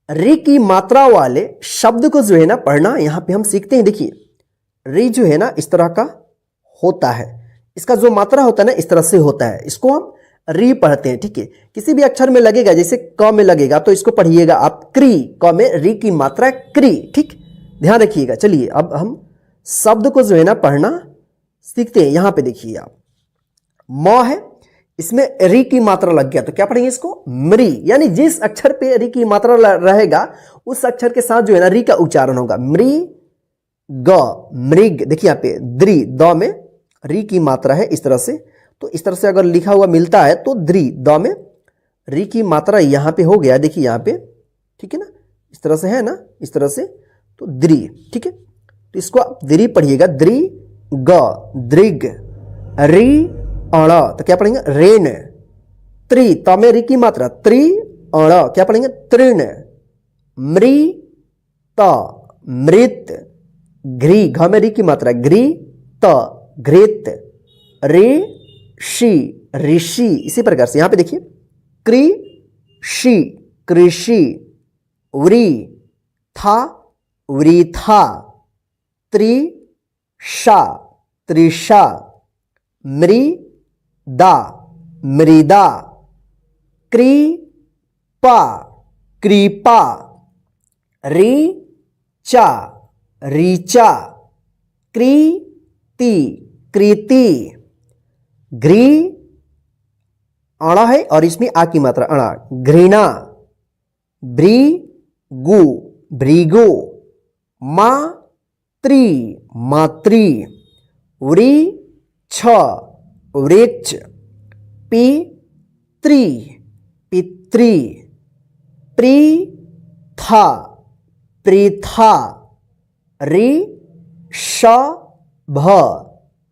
Speaker 1: री की मात्रा वाले शब्द को जो है ना पढ़ना यहां पे हम सीखते हैं। देखिए री जो है ना इस तरह का होता है, इसका जो मात्रा होता है ना इस तरह से होता है, इसको हम री पढ़ते हैं। ठीक है, किसी भी अक्षर में लगेगा, जैसे क में लगेगा तो इसको पढ़िएगा आप क्री, क में री की मात्रा क्री। ठीक, ध्यान रखिएगा। चलिए अब हम शब्द को जो है ना पढ़ना सीखते हैं। यहां पे देखिए आप म है, इसमें री की मात्रा लग गया तो क्या पढ़ेंगे इसको मृ, यानी जिस अक्षर पे री की मात्रा रहेगा उस अक्षर के साथ जो है ना री का उच्चारण होगा। मृ ग मृग। देखिए यहाँ पे द्रि, द में री की मात्रा है इस तरह से, तो इस तरह से अगर लिखा हुआ मिलता है तो द्रि, द में री की मात्रा यहां पे हो गया। देखिए यहाँ पे, ठीक है ना, इस तरह से है ना, इस तरह से, तो द्रि। ठीक है, तो इसको आप द्रि पढ़िएगा, द्रि ग दृग, री अण, तो क्या पढ़ेंगे रेन, त्रि, त में री की मात्रा त्रि अण, क्या पढ़ेंगे तृण, मृ त मृत, घ्री, घ में री की मात्रा घ्री त घृत, रे शी ऋषि। इसी प्रकार से यहां पे देखिए कृषि कृषि, व्री था वृथा, त्रिषा त्रिषा, मृदा मृदा, कृपा कृपा, ऋचा ऋचा, कृति कृति, घृ अणा है और इसमें आ की मात्रा अणा, घृणा, भृगु भृगु, मातृ मातृ, वृक्ष वृक्ष, पितृ पितृ, पृथा पृथा, ऋषभ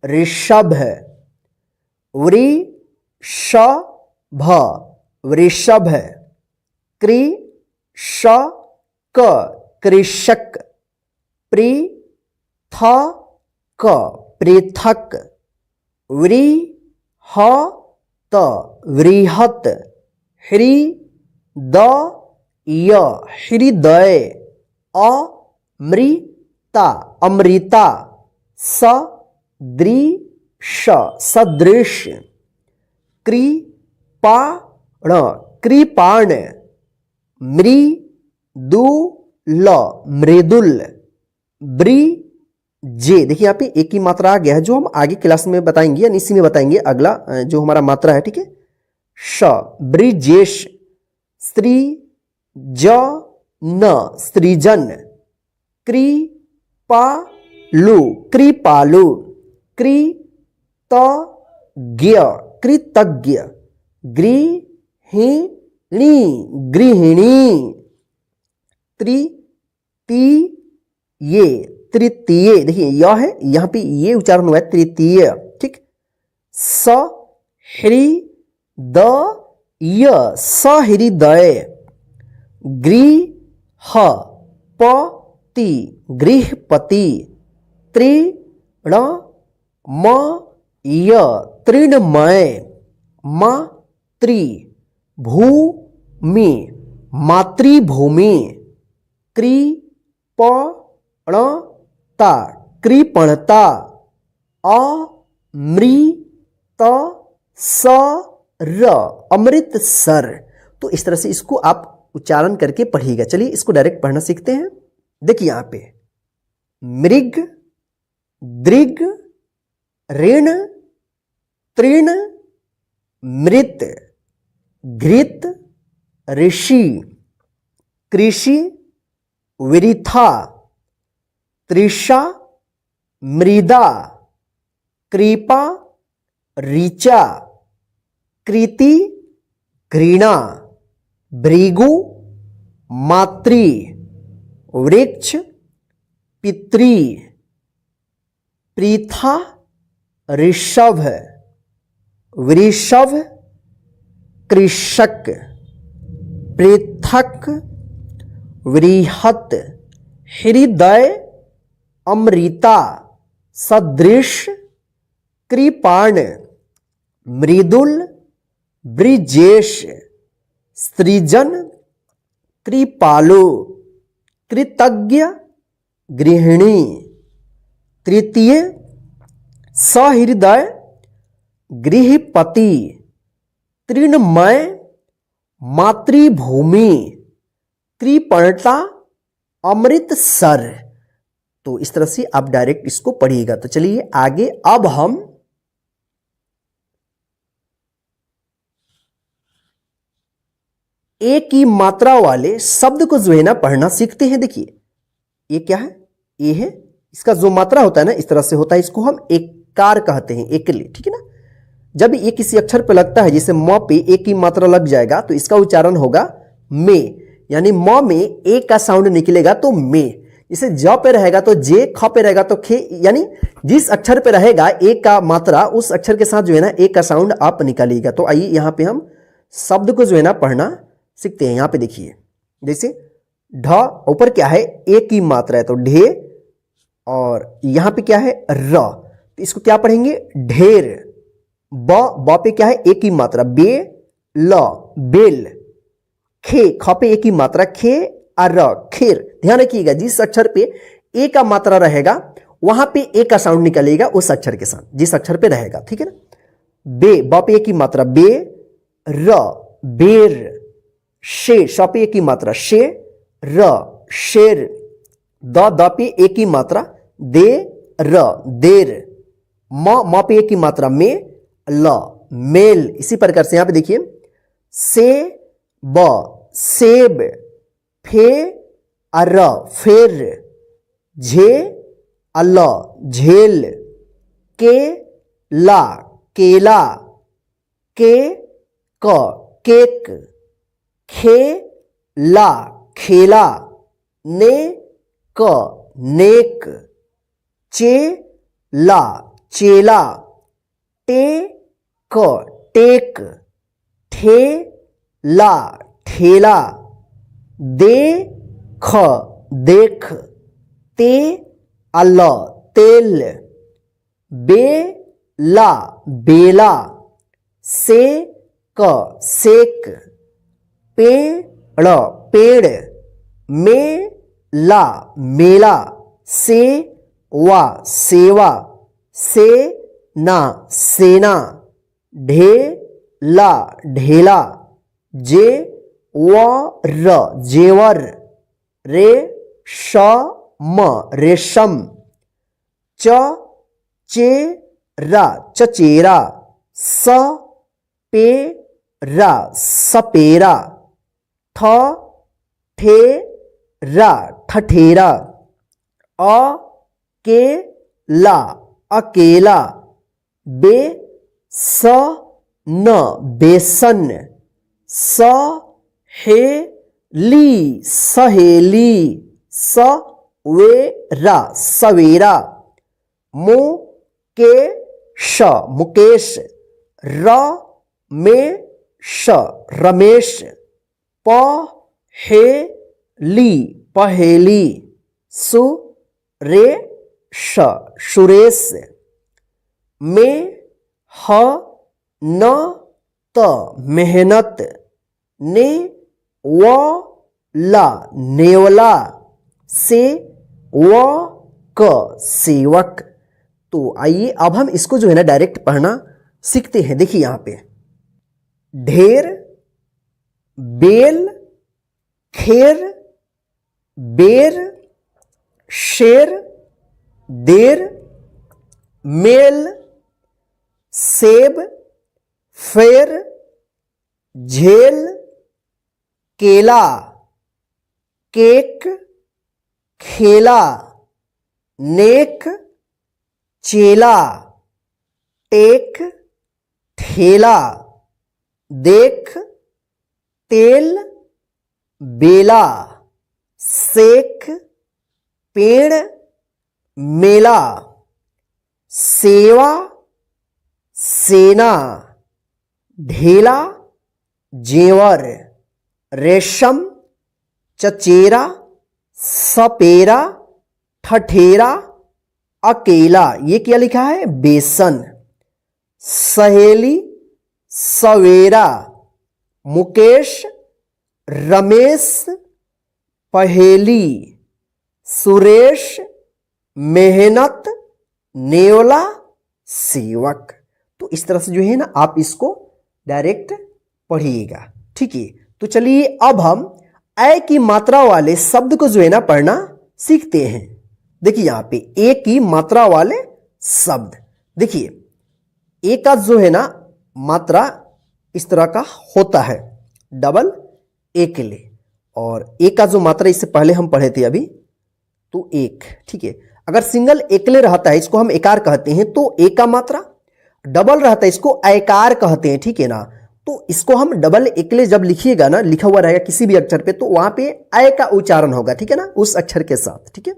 Speaker 1: ऋषभ, वृषभ वृषभ, कृषक कृषक, पृथक पृथक, वृहत वृहत, हृदय हृदय, अमृता अमृता, सदृश सदृश, कृपाण कृपाण, मृदुल मृदुल, ब्रिजे। देखिए यहाँ पे एक ही मात्रा आ गया है जो हम आगे क्लास में बताएंगे या इसी में बताएंगे, अगला जो हमारा मात्रा है। ठीक है, श ब्रिजेश, सृजन सृजन, कृपालु कृपालु, कृतज्ञ कृतज्ञ, गृहिणी गृहिणी, त्रिशूल ये तृतीय, देखिए यह है, यहां पे ये उच्चारण हुआ है तृतीय, ठीक। सहृदय, सहृदय। गृहपति, गृहपति। तृणमय, तृणमय। मातृभूमि, मातृभूमि। कृपणता, कृपणता। अमृतसर, अमृतसर। तो इस तरह से इसको आप उच्चारण करके पढ़िएगा। चलिए इसको डायरेक्ट पढ़ना सीखते हैं। देखिए यहां पे मृग, दृग, ऋण, तृण, मृत, घृत, ऋषि, कृषि, वृथा, तृषा, मृदा, कृपा, ऋचा, कृति, घृणा, भृगु, मातृ, वृक्ष, पितृ, पृथा, ऋषभ, वृषभ, कृषक, पृथक, वृहत, हृदय, अमृता, सदृश, कृपाण, मृदुल, ब्रिजेश, सृजन, कृपालु, कृतज्ञ, गृहिणी। तृतीय सहृदय, गृहपति, तृणमय, मातृभूमि, कृपणता, अमृतसर। तो इस तरह से आप डायरेक्ट इसको पढ़िएगा। तो चलिए आगे अब हम ए की मात्रा वाले शब्द को जो है ना पढ़ना सीखते हैं। देखिए ये क्या है, ए है, इसका जो मात्रा होता है ना इस तरह से होता है, इसको हम एकार कहते हैं, एकली, ठीक है ना। जब ये किसी अक्षर पे लगता है, जैसे म पे ए की मात्रा लग जाएगा तो इसका उच्चारण होगा में, यानी म में ए का साउंड निकलेगा तो में। जैसे ज पे रहेगा तो जे, ख पे रहेगा तो खे, यानी जिस अक्षर पे रहेगा ए का मात्रा उस अक्षर के साथ जो है ना ए का साउंड आप निकालिएगा। तो आइए यहाँ पे हम शब्द को जो है ना पढ़ना सीखते हैं। यहाँ पे देखिए जैसे ढ, ऊपर क्या है ए की मात्रा है तो ढे, और यहाँ पे क्या है र, तो इसको क्या पढ़ेंगे ढेर। ब पे क्या है ए की मात्रा बे, ल, बेल। खे, ख पे ए की मात्रा खे, और खेर। ध्यान रखिएगा जिस अक्षर पे ए का मात्रा रहेगा वहां पे ए का साउंड निकलेगा उस अक्षर के साथ, जिस अक्षर पे रहेगा, ठीक है ना। बे, ब पे ए की मात्रा बे, र, बेर। शे, श पे ए की मात्रा शे, र, शेर। द पे ए की मात्रा दे, र, देर। म पे ए की मात्रा में, ल, मेल। इसी प्रकार से यहां पे देखिए से, ब, सेब। फे, अर, फेर। झे, अल, झेल। के, ला, केला। के, क, केक। खे, ला, खेला। ने, क, नेक। चे, ला, चेला। टे, क, टेक। ठे, ला, ठेला। दे, ख, देख। ते, अल, तेल। बे, ला, बेला। से, क, सेक। पेड़, पेड़। में, ला, मेला। से, वा, सेवा। से, ना, सेना। ढे, ला, ढेला। जे, व, र, जेवर। रे, श, म, रेशम। च, चे, रा, चचेरा। स, पे, रा, सपेरा। ठ, ठे, रा, ठठेरा। अ, के, ला, अकेला। बे, स, न, बेसन। स, हे, ली, सहेली। सवेरा सवेरा, मुकेश मुकेश, रमेश रमेश, पहेली पहेली, सुरेश सुरेश, मेहनत मेहनत, नेवला नेवला, सेवक सेवक। तो आइए अब हम इसको जो है ना डायरेक्ट पढ़ना सीखते हैं। देखिए यहां पे ढेर, बेल, खेर, बेर, शेर, देर, मेल, सेब, फेर, झेल, केला, केक, खेला, नेक, चेला, टेक, ठेला, देख, तेल, बेला, सेक, पेड़, मेला, सेवा, सेना, ढेला, जेवर, रेशम, चचेरा, सपेरा, ठठेरा, अकेला। ये क्या लिखा है? बेसन। सहेली, सवेरा, मुकेश, रमेश, पहेली, सुरेश, मेहनत, नेवला, सेवक। तो इस तरह से जो है ना आप इसको डायरेक्ट पढ़िएगा। ठीक है, तो चलिए अब हम ए की मात्रा वाले शब्द को जो है ना पढ़ना सीखते हैं। देखिए यहां पे ए की मात्रा वाले शब्द, देखिए ए का जो है ना मात्रा इस तरह का होता है, डबल ए के लिए। और ए का जो मात्रा इससे पहले हम पढ़े थे अभी, तो एक। ठीक है, अगर सिंगल एकले रहता है इसको हम एकार कहते हैं, तो ए का मात्रा। डबल रहता है इसको ऐकार कहते हैं। ठीक है ना, तो इसको हम डबल एकले जब लिखिएगा ना, लिखा हुआ रहेगा किसी भी अक्षर पे, तो वहां पे ऐ का उच्चारण होगा। ठीक है ना, उस अक्षर के साथ। ठीक है,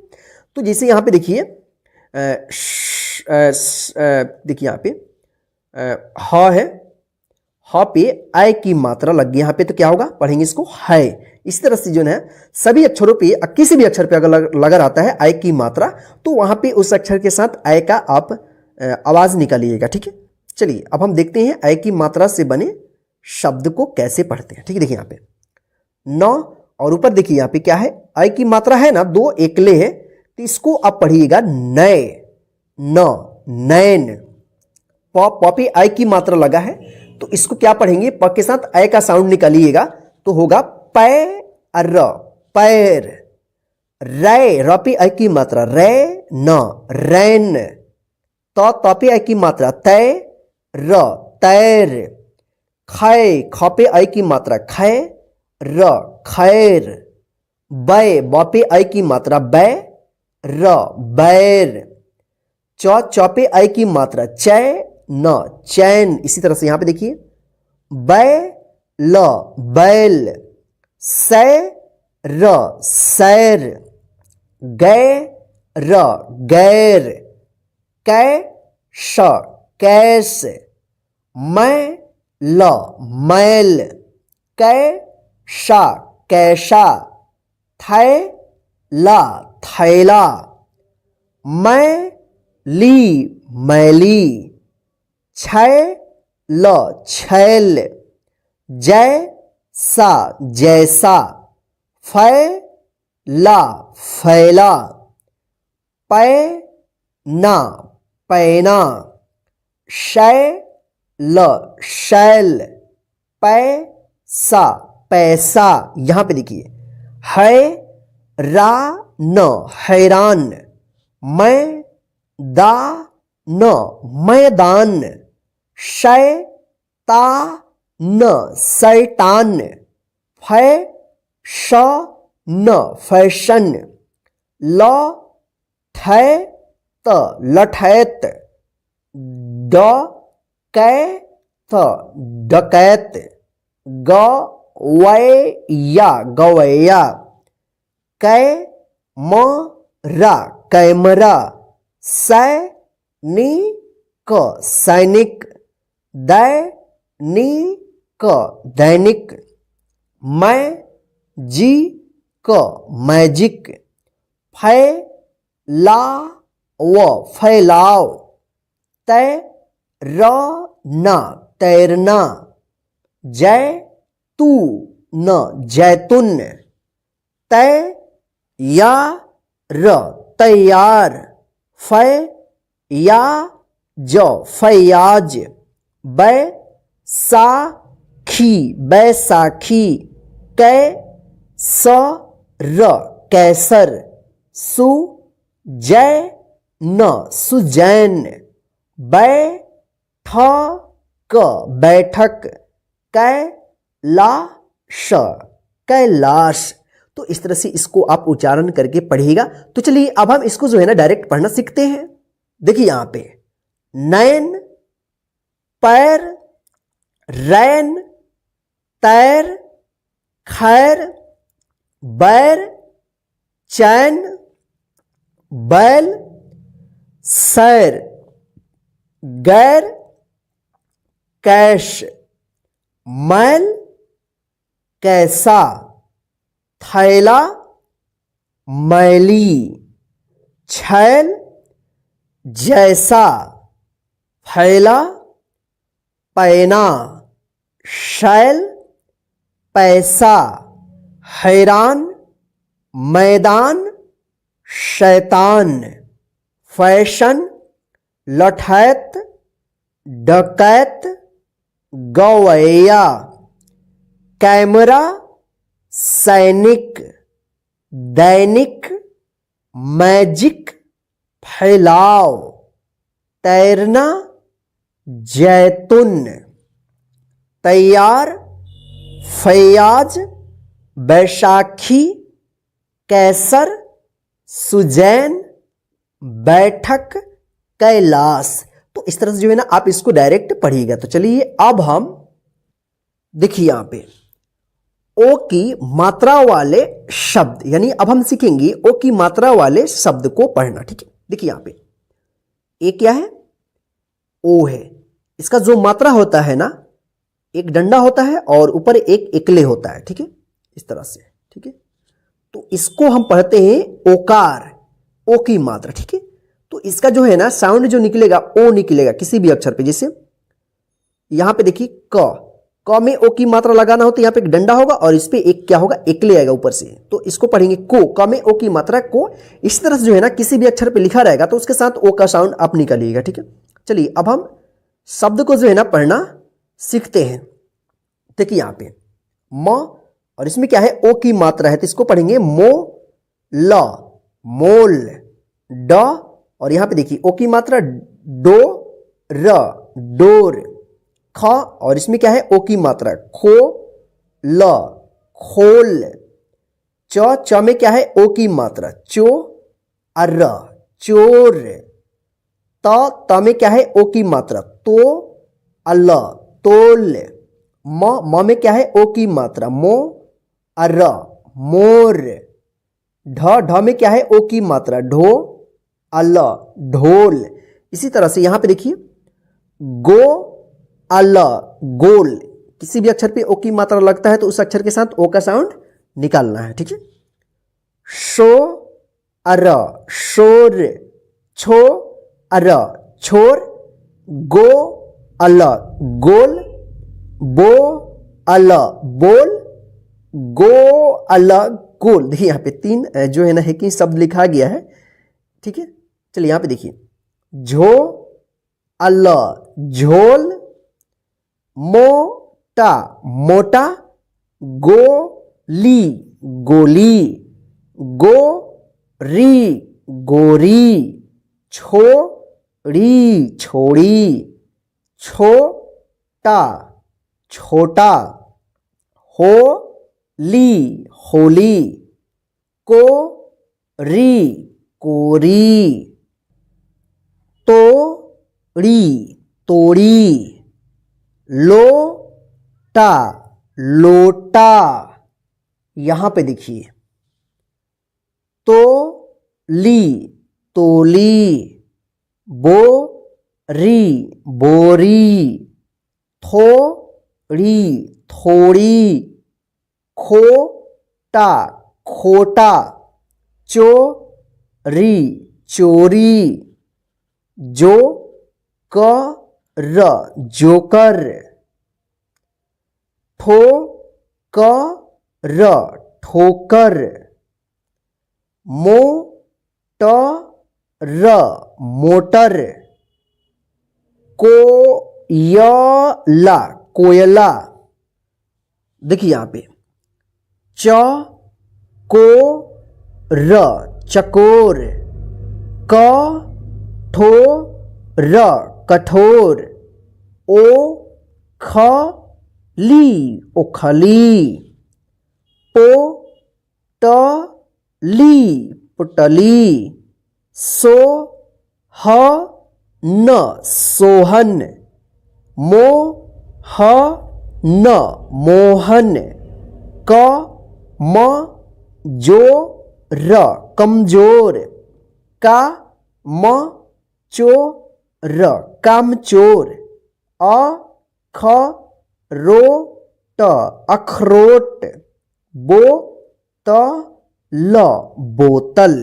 Speaker 1: तो जैसे यहां पे देखिए देखिए यहां पे ह है, ह पे ऐ की मात्रा लग गई यहां पे, तो क्या होगा? पढ़ेंगे इसको है। इस तरह से जो है सभी अक्षरों पे किसी भी अक्षर पे अगर लगा रहता है ऐ की मात्रा, तो वहां पे उस अक्षर के साथ ऐ का आप आवाज निकालिएगा। ठीक है, चलिए अब हम देखते हैं ऐ की मात्रा से बने शब्द को कैसे पढ़ते हैं। ठीक है, देखिए यहाँ पे न, और ऊपर देखिए यहाँ पे क्या है? ऐ की मात्रा है ना, दो एकले है, तो इसको आप पढ़िएगा नय, न, नैन। प पे ऐ की मात्रा लगा है, तो इसको क्या पढ़ेंगे? प के साथ ऐ का साउंड निकालिएगा, तो होगा पैर, पैर। रै, र पे ऐ की मात्रा रै, न, रैन। त पे ऐ की मात्रा तय, र, तैर। खै, ख पे ऐ की मात्रा खै, र, खैर। बै, ब पे ऐ की मात्रा बै, र, बैर। च पे ऐ की मात्रा चै, न, चैन। इसी तरह से यहां पे देखिए बै, ल, बैल। सै, र, सैर। गै, र, गैर। कै, श, कैस। मै, ल, मैल। कै, शा, कैशा। थै, ला, थैला। मै, ली, मैली। छै, ल, छैल। जै, सा, जैसा। फै, ला, फैला। पै, ना, पैना। शै, ल, शैल। पै, सा, पैसा। यहां पे देखिए है, रा, न, हैरान। मैं, दा, न, मैदान। शै, ता, न, शैतान। फै, श, न, फैशन। ल, ठै, त, लठैत। ड, कै, त, डकैत। ग, वै, या, गवैया। कै, रा कैमरा, सैनिक सैनिक, दैनिक दैनिक, मैजिक मैजिक, फैलाव फैलाव, तैरना तैरना, जैतून जैतून, तैयार तैयार, फैयाज फैयाज, बैसाखी बैसाखी, कैसर कैसर, सुजैन सुजैन, बैठक बैठक, कैलाश कैलाश। तो इस तरह से इसको आप उच्चारण करके पढ़िएगा। तो चलिए अब हम इसको जो है ना डायरेक्ट पढ़ना सीखते हैं। देखिए यहां पे नैन, पैर, रैन, तैर, खैर, बैर, चैन, बैल, सैर, गैर, कैश, मैल, कैसा, थैला, मैली, छैल, जैसा, फैला, पैना, शैल, पैसा, हैरान, मैदान, शैतान, फैशन, लठैत, डकैत, गवैया, कैमरा, सैनिक, दैनिक, मैजिक, फैलाव, तैरना, जैतून, तैयार, फैयाज, बैसाखी, कैसर, सुजैन, बैठक, कैलाश। तो इस तरह से जो है ना आप इसको डायरेक्ट पढ़िएगा। तो चलिए अब हम देखिए यहां पे ओ की मात्रा वाले शब्द, यानी अब हम सीखेंगे ओ की मात्रा वाले शब्द को पढ़ना। ठीक है, देखिए यहां पे ए क्या है, ओ है। इसका जो मात्रा होता है ना, एक डंडा होता है और ऊपर एक इकले होता है। ठीक है, इस तरह से। ठीक है, तो इसको हम पढ़ते हैं ओकार, ओ की मात्रा। ठीक है, तो इसका जो है ना साउंड जो निकलेगा ओ निकलेगा किसी भी अक्षर पे। जैसे यहां पे देखिए क में ओ की मात्रा लगाना हो तो यहां पे एक डंडा होगा और इस पे एक क्या होगा, एकले आएगा ऊपर से। तो इसको पढ़ेंगे को, क में ओ की मात्रा को। इस तरह से जो है ना किसी भी अक्षर पे लिखा रहेगा तो उसके साथ ओ का साउंड आप निकालिएगा। ठीक है, चलिए अब हम शब्द को जो है ना पढ़ना सीखते हैं। देखिए यहां पे म, और इसमें क्या है, ओ की मात्रा है तो इसको पढ़ेंगे मो ल, मोल, ड, और यहां पे देखिए ओ की मात्रा डो र, डोर, ख, और इसमें क्या है ओ की मात्रा खो ल, खोल, च में क्या है ओ की मात्रा चो अर, चोर, त में क्या है ओ की मात्रा तो अल, तोल, म में क्या है ओ की मात्रा मो अर, मोर, ढ में क्या है ओ की मात्रा ढो अल, ढोल। इसी तरह से यहां पे देखिए गो अल, गोल। किसी भी अक्षर पे ओ की मात्रा लगता है तो उस अक्षर के साथ ओ का साउंड निकालना है। ठीक है, शो अर, शोर, छो अर, छोर, गो अल, गोल, बो अल, बोल, गो अल, गोल। देखिए यहां पे तीन जो है ना है कि शब्द लिखा गया है। ठीक है, चलिए यहां पे देखिए झो अल, झोल, मोटा मोटा, गोली गोली, गोरी गोरी, छोड़ी छोड़ी, छोटा छोटा, होली होली, कोरी कोरी, तोड़ी तोड़ी, लोटा लोटा। यहां पे देखिए तो ली तोली, बोरी बोरी, थोड़ी थोड़ी, खोटा खोटा, चोरी चोरी, जोकर जोकर, ठोकर ठोकर, मोटर मोटर, कोयला कोयला। देखिए यहां पे चकोर चकोर, कठोर कठोर, ओखली ओखली, पोटली पुटली, सोहन सोहन, मोहन मोहन, कमजोर कमजोर, कामचोर कामचोर, अखरोट अखरोट, बोतल बोतल।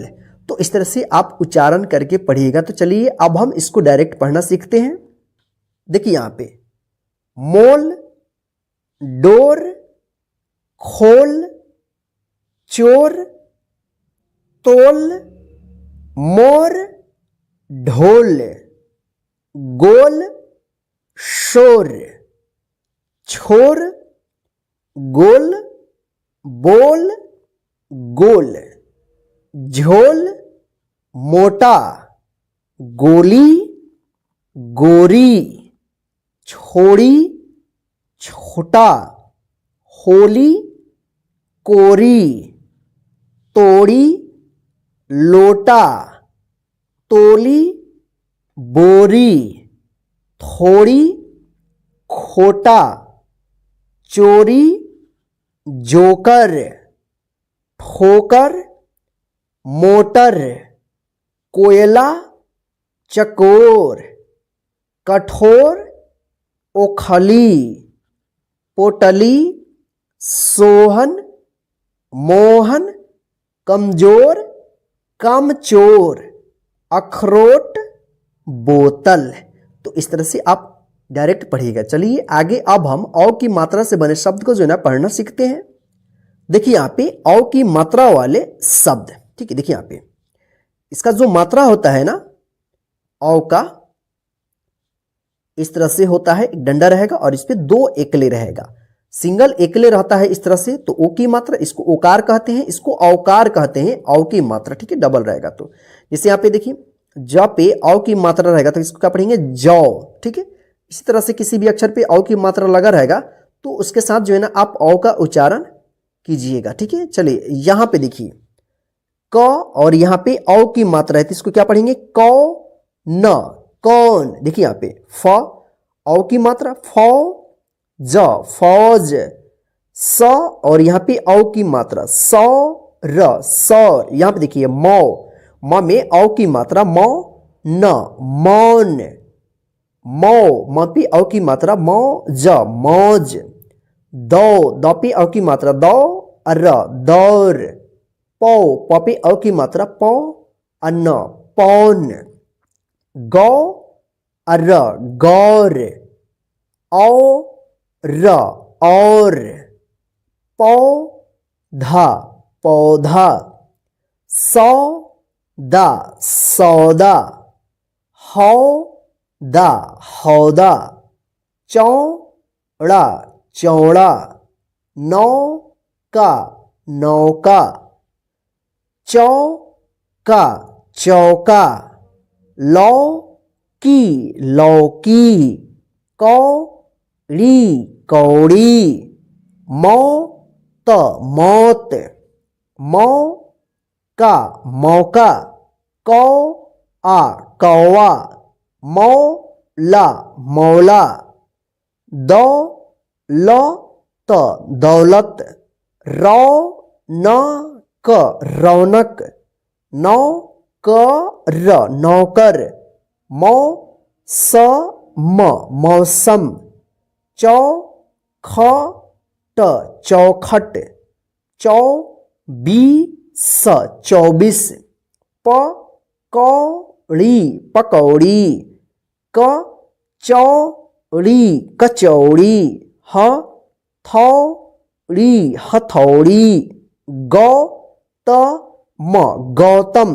Speaker 1: तो इस तरह से आप उच्चारण करके पढ़िएगा। तो चलिए अब हम इसको डायरेक्ट पढ़ना सीखते हैं। देखिए यहां पे मोल, डोर, खोल, चोर, तोल, मोर, ढोल, गोल, शोर, छोर, गोल, बोल, गोल, झोल, मोटा, गोली, गोरी, छोड़ी, छोटा, होली, कोरी, तोड़ी, लोटा, तोली, बोरी, थोड़ी, खोटा, चोरी, जोकर, ठोकर, मोटर, कोयला, चकोर, कठोर, ओखली, पोटली, सोहन, मोहन, कमजोर, कामचोर, अखरोट, बोतल। तो इस तरह से आप डायरेक्ट पढ़िएगा। चलिए आगे अब हम औ की मात्रा से बने शब्द को जो है ना पढ़ना सीखते हैं। देखिए यहाँ पे औ की मात्रा वाले शब्द, ठीक है। देखिए यहाँ पे इसका जो मात्रा होता है ना औ का, इस तरह से होता है, एक डंडा रहेगा और इस पे दो एकले रहेगा। सिंगल एकले रहता है इस तरह से, तो ओ की मात्रा, इसको ओकार कहते हैं, इसको औकार कहते हैं। औ की मात्रा, ठीक है, डबल रहेगा। तो जैसे यहाँ पे देखिए ज पे औ की मात्रा रहेगा तो इसको क्या पढ़ेंगे, जौ, ठीक है। इसी तरह से किसी भी अक्षर पे औ की मात्रा लगा रहेगा तो उसके साथ जो है ना आप औ का उच्चारण कीजिएगा, ठीक है। चलिए यहाँ पे देखिए क, और यहाँ पे औ की मात्रा है तो इसको क्या पढ़ेंगे, कौ न, कौन। देखिए यहाँ पे फ, औ की मात्रा, फौ ज, फौज, स, और यहाँ पे औ की मात्रा, सौ र, सौर। यहाँ पे देखिए मौ, म में औ की मात्रा, मौ न, मौन, मौ, म पे औ की मात्रा, मौ ज, मौज, दौ, द पे औ की मात्रा, दौ र, दौर, पौ, प पे औ की मात्रा, पौ अन्न, पौन, गौ र, गौर, औ र, और, पौधा, पौधा, सौदा, सौदा, हौदा, हौदा, चौड़ा, चौड़ा, नौका, नौका, चौका, चौका, लौकी, लौकी, कौड़ी, कौड़ी, मौत, मौत, मौका, मौका, कौआ, कौआ, मौला, मौला, दौलत, दौलत, रौनक, रौनक, नौ क र नौकर, मौ स म मौसम, चौ ख ट चौखट, चौ बी स 24, प कौड़ी पकौड़ी, क चौड़ी कचौड़ी, ह थौड़ी हथौड़ी, गौ त म गौतम,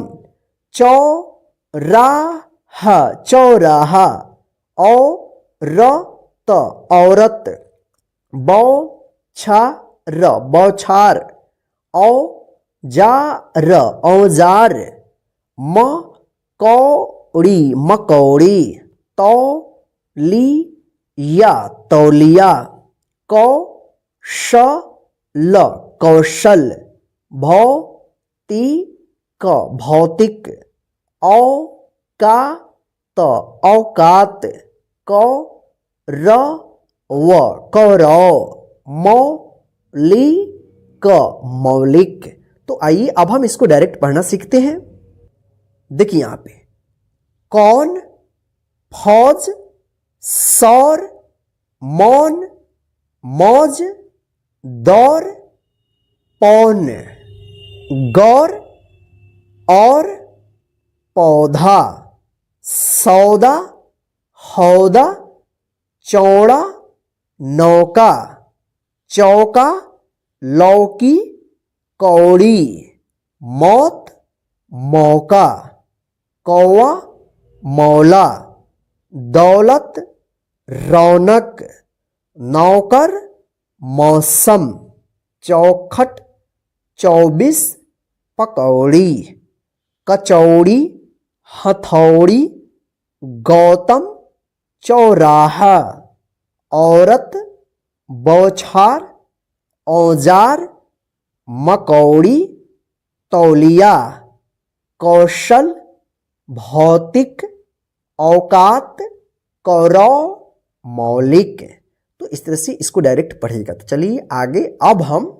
Speaker 1: चौराहा चौराहा, औ र त औरत, बौ छा र बौछार, औ जा र औजार, म कौड़ी मकौड़ी, तौ ली या तौलिया, कौ श ल कौशल, भौ ती क भौतिक, औ का त औकात, कौ र व कौरव, मौ ली क मौलिक। तो आइए अब हम इसको डायरेक्ट पढ़ना सीखते हैं। देखिए यहां पे कौन, फौज, सौर, मौन, मौज, दौर, पौन, गौर और पौधा, सौदा, हौदा, चौड़ा, नौका, चौका, लौकी, कौड़ी, मौत, मौका, कौवा, मौला, दौलत, रौनक, नौकर, मौसम, चौखट, 24, पकौड़ी, कचौड़ी, हथौड़ी, गौतम, चौराहा, औरत, बौछार, औजार, मकौड़ी, तौलिया, कौशल, भौतिक, औकात, कौरव, मौलिक। तो इस तरह से इसको डायरेक्ट पढ़ेगा। तो चलिए आगे अब हम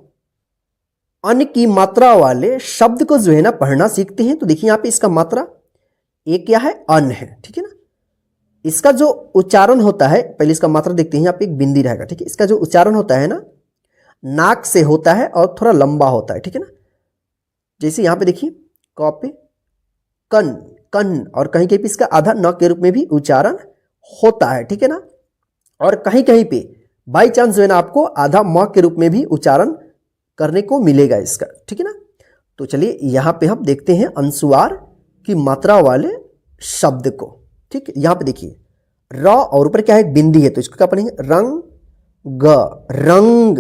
Speaker 1: अन की मात्रा वाले शब्द को जो है ना पढ़ना सीखते हैं। तो देखिए यहाँ पे इसका मात्रा एक क्या है, अन है, ठीक है ना। इसका जो उच्चारण होता है, पहले इसका मात्रा देखते हैं। यहाँ पे एक बिंदी रहेगा, ठीक है। इसका जो उच्चारण होता है ना, नाक से होता है और थोड़ा लंबा होता है, ठीक है ना। जैसे यहाँ पे देखिए क पे कन, कन, और कहीं कहीं पे इसका आधा न के रूप में भी उच्चारण होता है, ठीक है ना। और कहीं कहीं पे बाई चांस जो है ना आपको आधा म के रूप में भी उच्चारण करने को मिलेगा इसका, ठीक है ना। तो चलिए यहाँ पे हम देखते हैं अनुस्वार की मात्रा वाले शब्द को, ठीक है। यहाँ पे देखिए र और ऊपर क्या है, बिंदी है, तो इसको क्या पढ़ेंगे, रंग ग, रंग,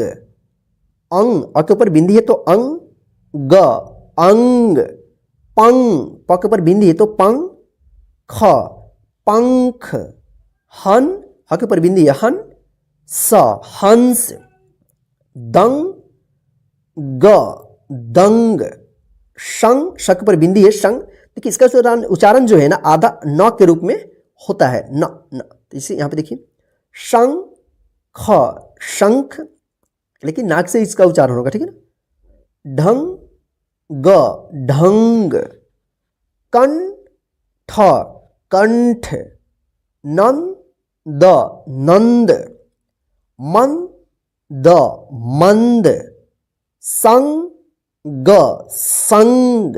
Speaker 1: अंग और के ऊपर बिंदी है तो अंग ग, अंग, पंग, प के ऊपर बिंदी है तो पंग, ख, पंख, हन, ह के ऊपर बिंदी है हन, स, हंस, दंग, ग, दंग, शंग, श के ऊपर बिंदी है शंग। देखिए इसका उच्चारण जो है ना आधा न के रूप में होता है, न न। तो इसे यहाँ पे देखिए शंग, ख, शंख, लेकिन नाक से इसका उच्चारण होगा, ठीक है ना। ढंग, ग, ढंग, कन, ठ, कंठ, नंद, द, नंद, मन, द, मंद, संग, ग, संग,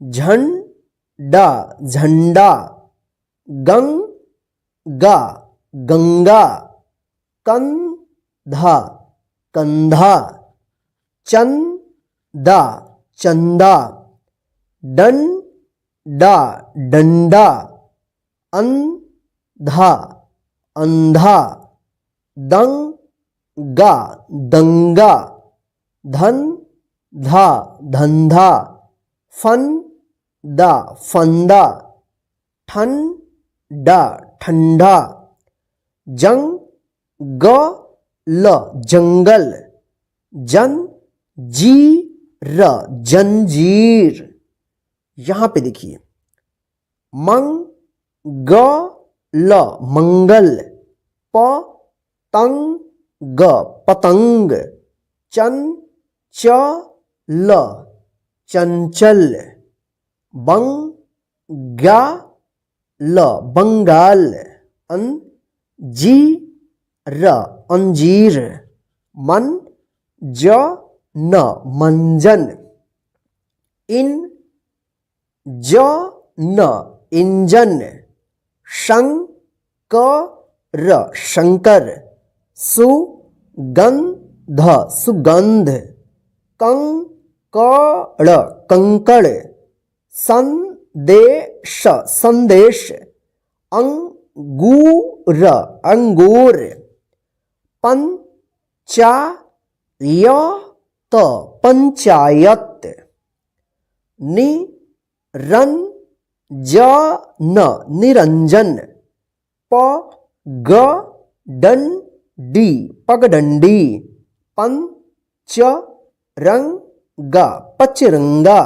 Speaker 1: झंडा, झंडा, गंग, गा, गंगा, कंधा, कंधा, चंदा, चंदा, डंडा, डंडा, अंधा, अंधा, दंगा, दंगा, धंधा, धंधा, फंदा, फंदा, ठंडा, ठंडा, जंगल, जंगल, जंजीर, जंजीर। यहां पे देखिए मंगल, मंगल, पतंग, पतंग, चंचल, चंचल, बंगाल बंगाल, अंजीर अंजीर, मंजन मंजन, इंजन इंजन, शंकर शंकर, सुगंध सुगंध, कंकड़ कंकड़, संदेश संदेश, अंगूर अंगूर, पंचायत पंचायत, निरंजन निरंजन, पगडंडी पगडंडी, पंचरंगा पचरंगा,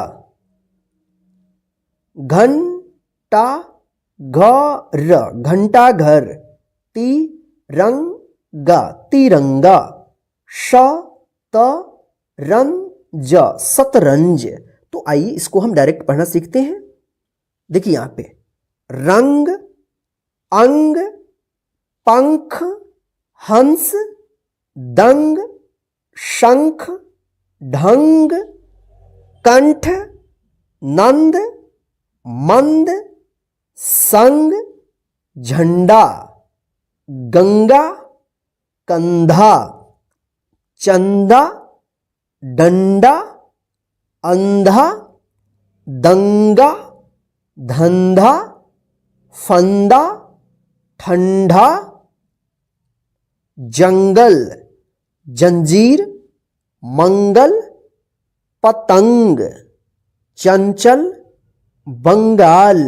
Speaker 1: घंटा घर घंटाघर, तिरंगा तिरंगा, शतरंज शतरंज। तो आइए इसको हम डायरेक्ट पढ़ना सीखते हैं। देखिए यहां पे रंग, अंग, पंख, हंस, दंग, शंख, ढंग, कंठ, नंद, मंद, संग, झंडा, गंगा, कंधा, चंदा, डंडा, अंधा, दंगा, धंधा, फंदा, ठंडा, जंगल, जंजीर, मंगल, पतंग, चंचल, बंगाल,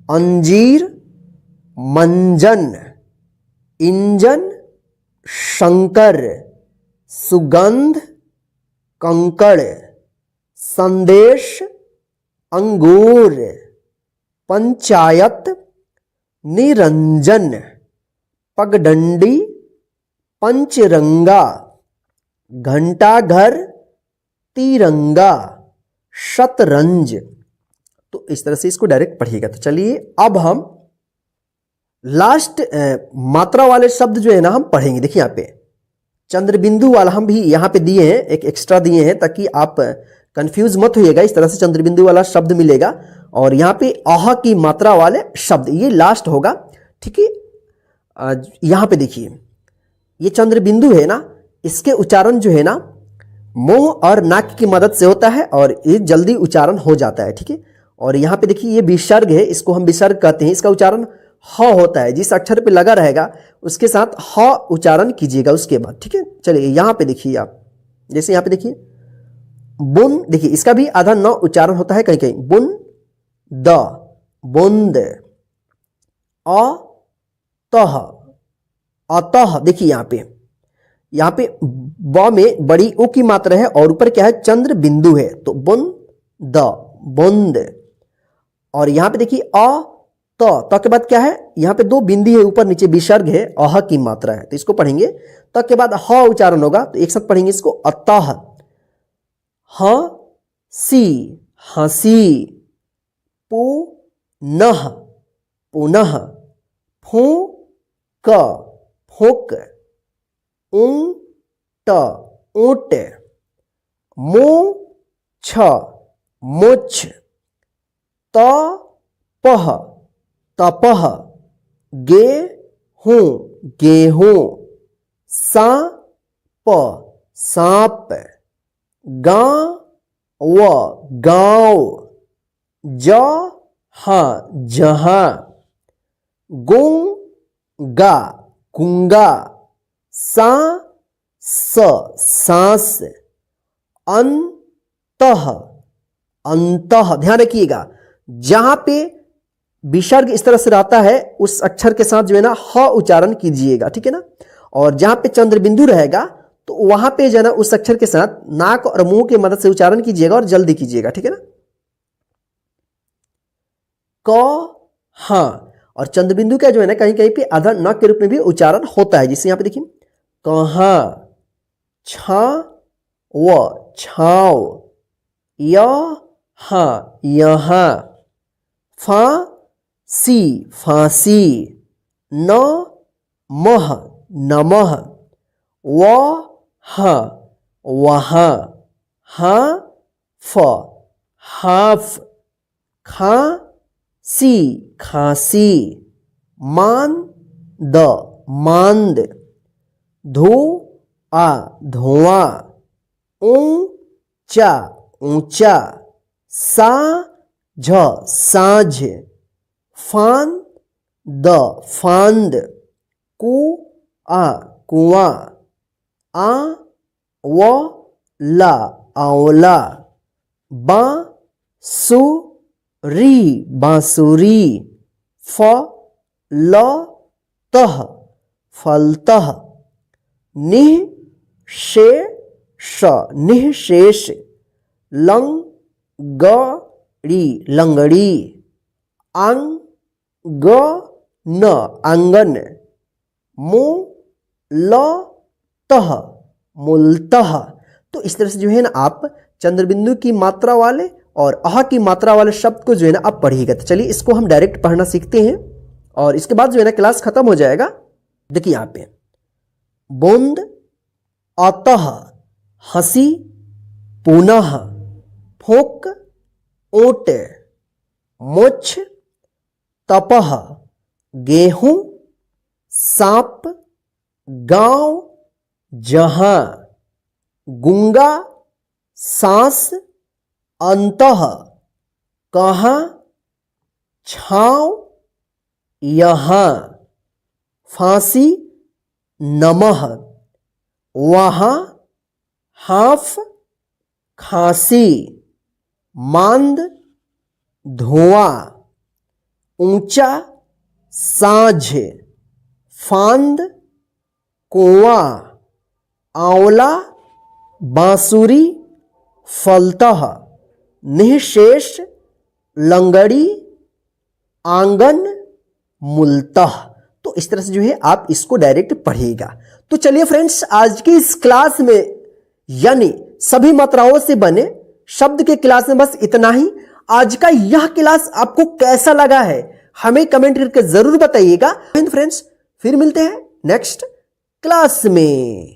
Speaker 1: अंजीर, मंजन, इंजन, शंकर, सुगंध, कंकड़, संदेश, अंगूर, पंचायत, निरंजन, पगडंडी, पंचरंगा, घंटाघर, तिरंगा, शतरंज। तो इस तरह से इसको डायरेक्ट पढ़िएगा। तो चलिए अब हम लास्ट मात्रा वाले शब्द जो है ना हम पढ़ेंगे। देखिए यहाँ पे चंद्र बिंदु वाला हम भी यहाँ पे दिए हैं, एक एक्स्ट्रा दिए हैं ताकि आप कंफ्यूज मत होइएगा। इस तरह से चंद्र बिंदु वाला शब्द मिलेगा और यहाँ पे आह की मात्रा वाले शब्द ये लास्ट होगा, ठीक है। यहाँ पे देखिए ये चंद्र बिंदु है ना, इसके उच्चारण जो है ना मुंह और नाक की मदद से होता है और ये जल्दी उच्चारण हो जाता है, ठीक है। और यहाँ पे देखिए ये विसर्ग है, इसको हम विसर्ग कहते हैं। इसका उच्चारण ह होता है, जिस अक्षर पे लगा रहेगा उसके साथ ह उच्चारण कीजिएगा उसके बाद, ठीक है। चलिए यहाँ पे देखिए आप, जैसे यहाँ पे देखिए बुन, देखिए इसका भी आधा न उच्चारण होता है कहीं कहीं, बुन द बुंद, अतः अतः। देखिए यहाँ पे ब में बड़ी उ की मात्रा है और ऊपर क्या है चंद्र बिंदु है, तो बुन द बुंद। और यहाँ पे देखिए त के बाद क्या है, यहाँ पे दो बिंदी है, ऊपर नीचे विसर्ग है, अह की मात्रा है, तो इसको पढ़ेंगे। त के बाद ह उच्चारण होगा, तो एक साथ पढ़ेंगे इसको, अतः, ह सी हंसी, पुनः पुनः, फूंक फूंक, ऊंट ऊंट, मूछ मुछ, तपह तपह, गेहूं गेहूं, सांप सांप, गांव गांव, जहां जहां, गूंगा गूंगा, सांस सांस, अंतः अंतः। ध्यान रखिएगा जहां पे विसर्ग इस तरह से रहता है उस अक्षर के साथ जो है ना ह उच्चारण कीजिएगा, ठीक है ना। और जहां पे चंद्र बिंदु रहेगा तो वहां पे जो है ना उस अक्षर के साथ नाक और मुंह की मदद से उच्चारण कीजिएगा और जल्दी कीजिएगा, ठीक है ना। क हाँ, और चंद्र बिंदु का जो है ना कहीं कहीं पे आधा न के रूप में भी उच्चारण होता है, जिससे यहाँ पे देखिए कहाँ, छा व छाव, हाँ यहाँ, फांसी फांसी, नमः नमः, वहाँ वहाँ, हाफ हाफ, खांसी खांसी, मांद मांद, धुआं धुआं, ऊंचा ऊंचा, साँझ साँझ, फांद फांद, कुआं कुआं, आंवला आंवला, बांसुरी बांसुरी, फलतः फलतः, निःशेष निःशेष, लंगड़ी लंगड़ी, आंगन आंगन, मूलतः मूलतः। तो इस तरह से जो है ना आप चंद्रबिंदु की मात्रा वाले और अह की मात्रा वाले शब्द को जो है ना आप पढ़िएगा। तो चलिए इसको हम डायरेक्ट पढ़ना सीखते हैं और इसके बाद जो है ना क्लास खत्म हो जाएगा। देखिए यहाँ पे बूंद, अतः, हंसी, पुनः, फूंक, ऊंट, मुछ, तपह, गेहूं, सांप, गांव, जहां, गूंगा, सांस, अंतः, कहां, छांव, यहां, फांसी, नमः, वहां, हाफ, खांसी, मांद, धुआं, ऊंचा, साँझ, फांद, कुआं, आंवला, बांसुरी, फलतः, निःशेष, लंगड़ी, आंगन, मूलतः। तो इस तरह से जो है आप इसको डायरेक्ट पढ़िएगा। तो चलिए फ्रेंड्स, आज की इस क्लास में यानी सभी मात्राओं से बने शब्द के क्लास में बस इतना ही। आज का यह क्लास आपको कैसा लगा है हमें कमेंट करके जरूर बताइएगा। फ्रेंड्स फिर मिलते हैं नेक्स्ट क्लास में।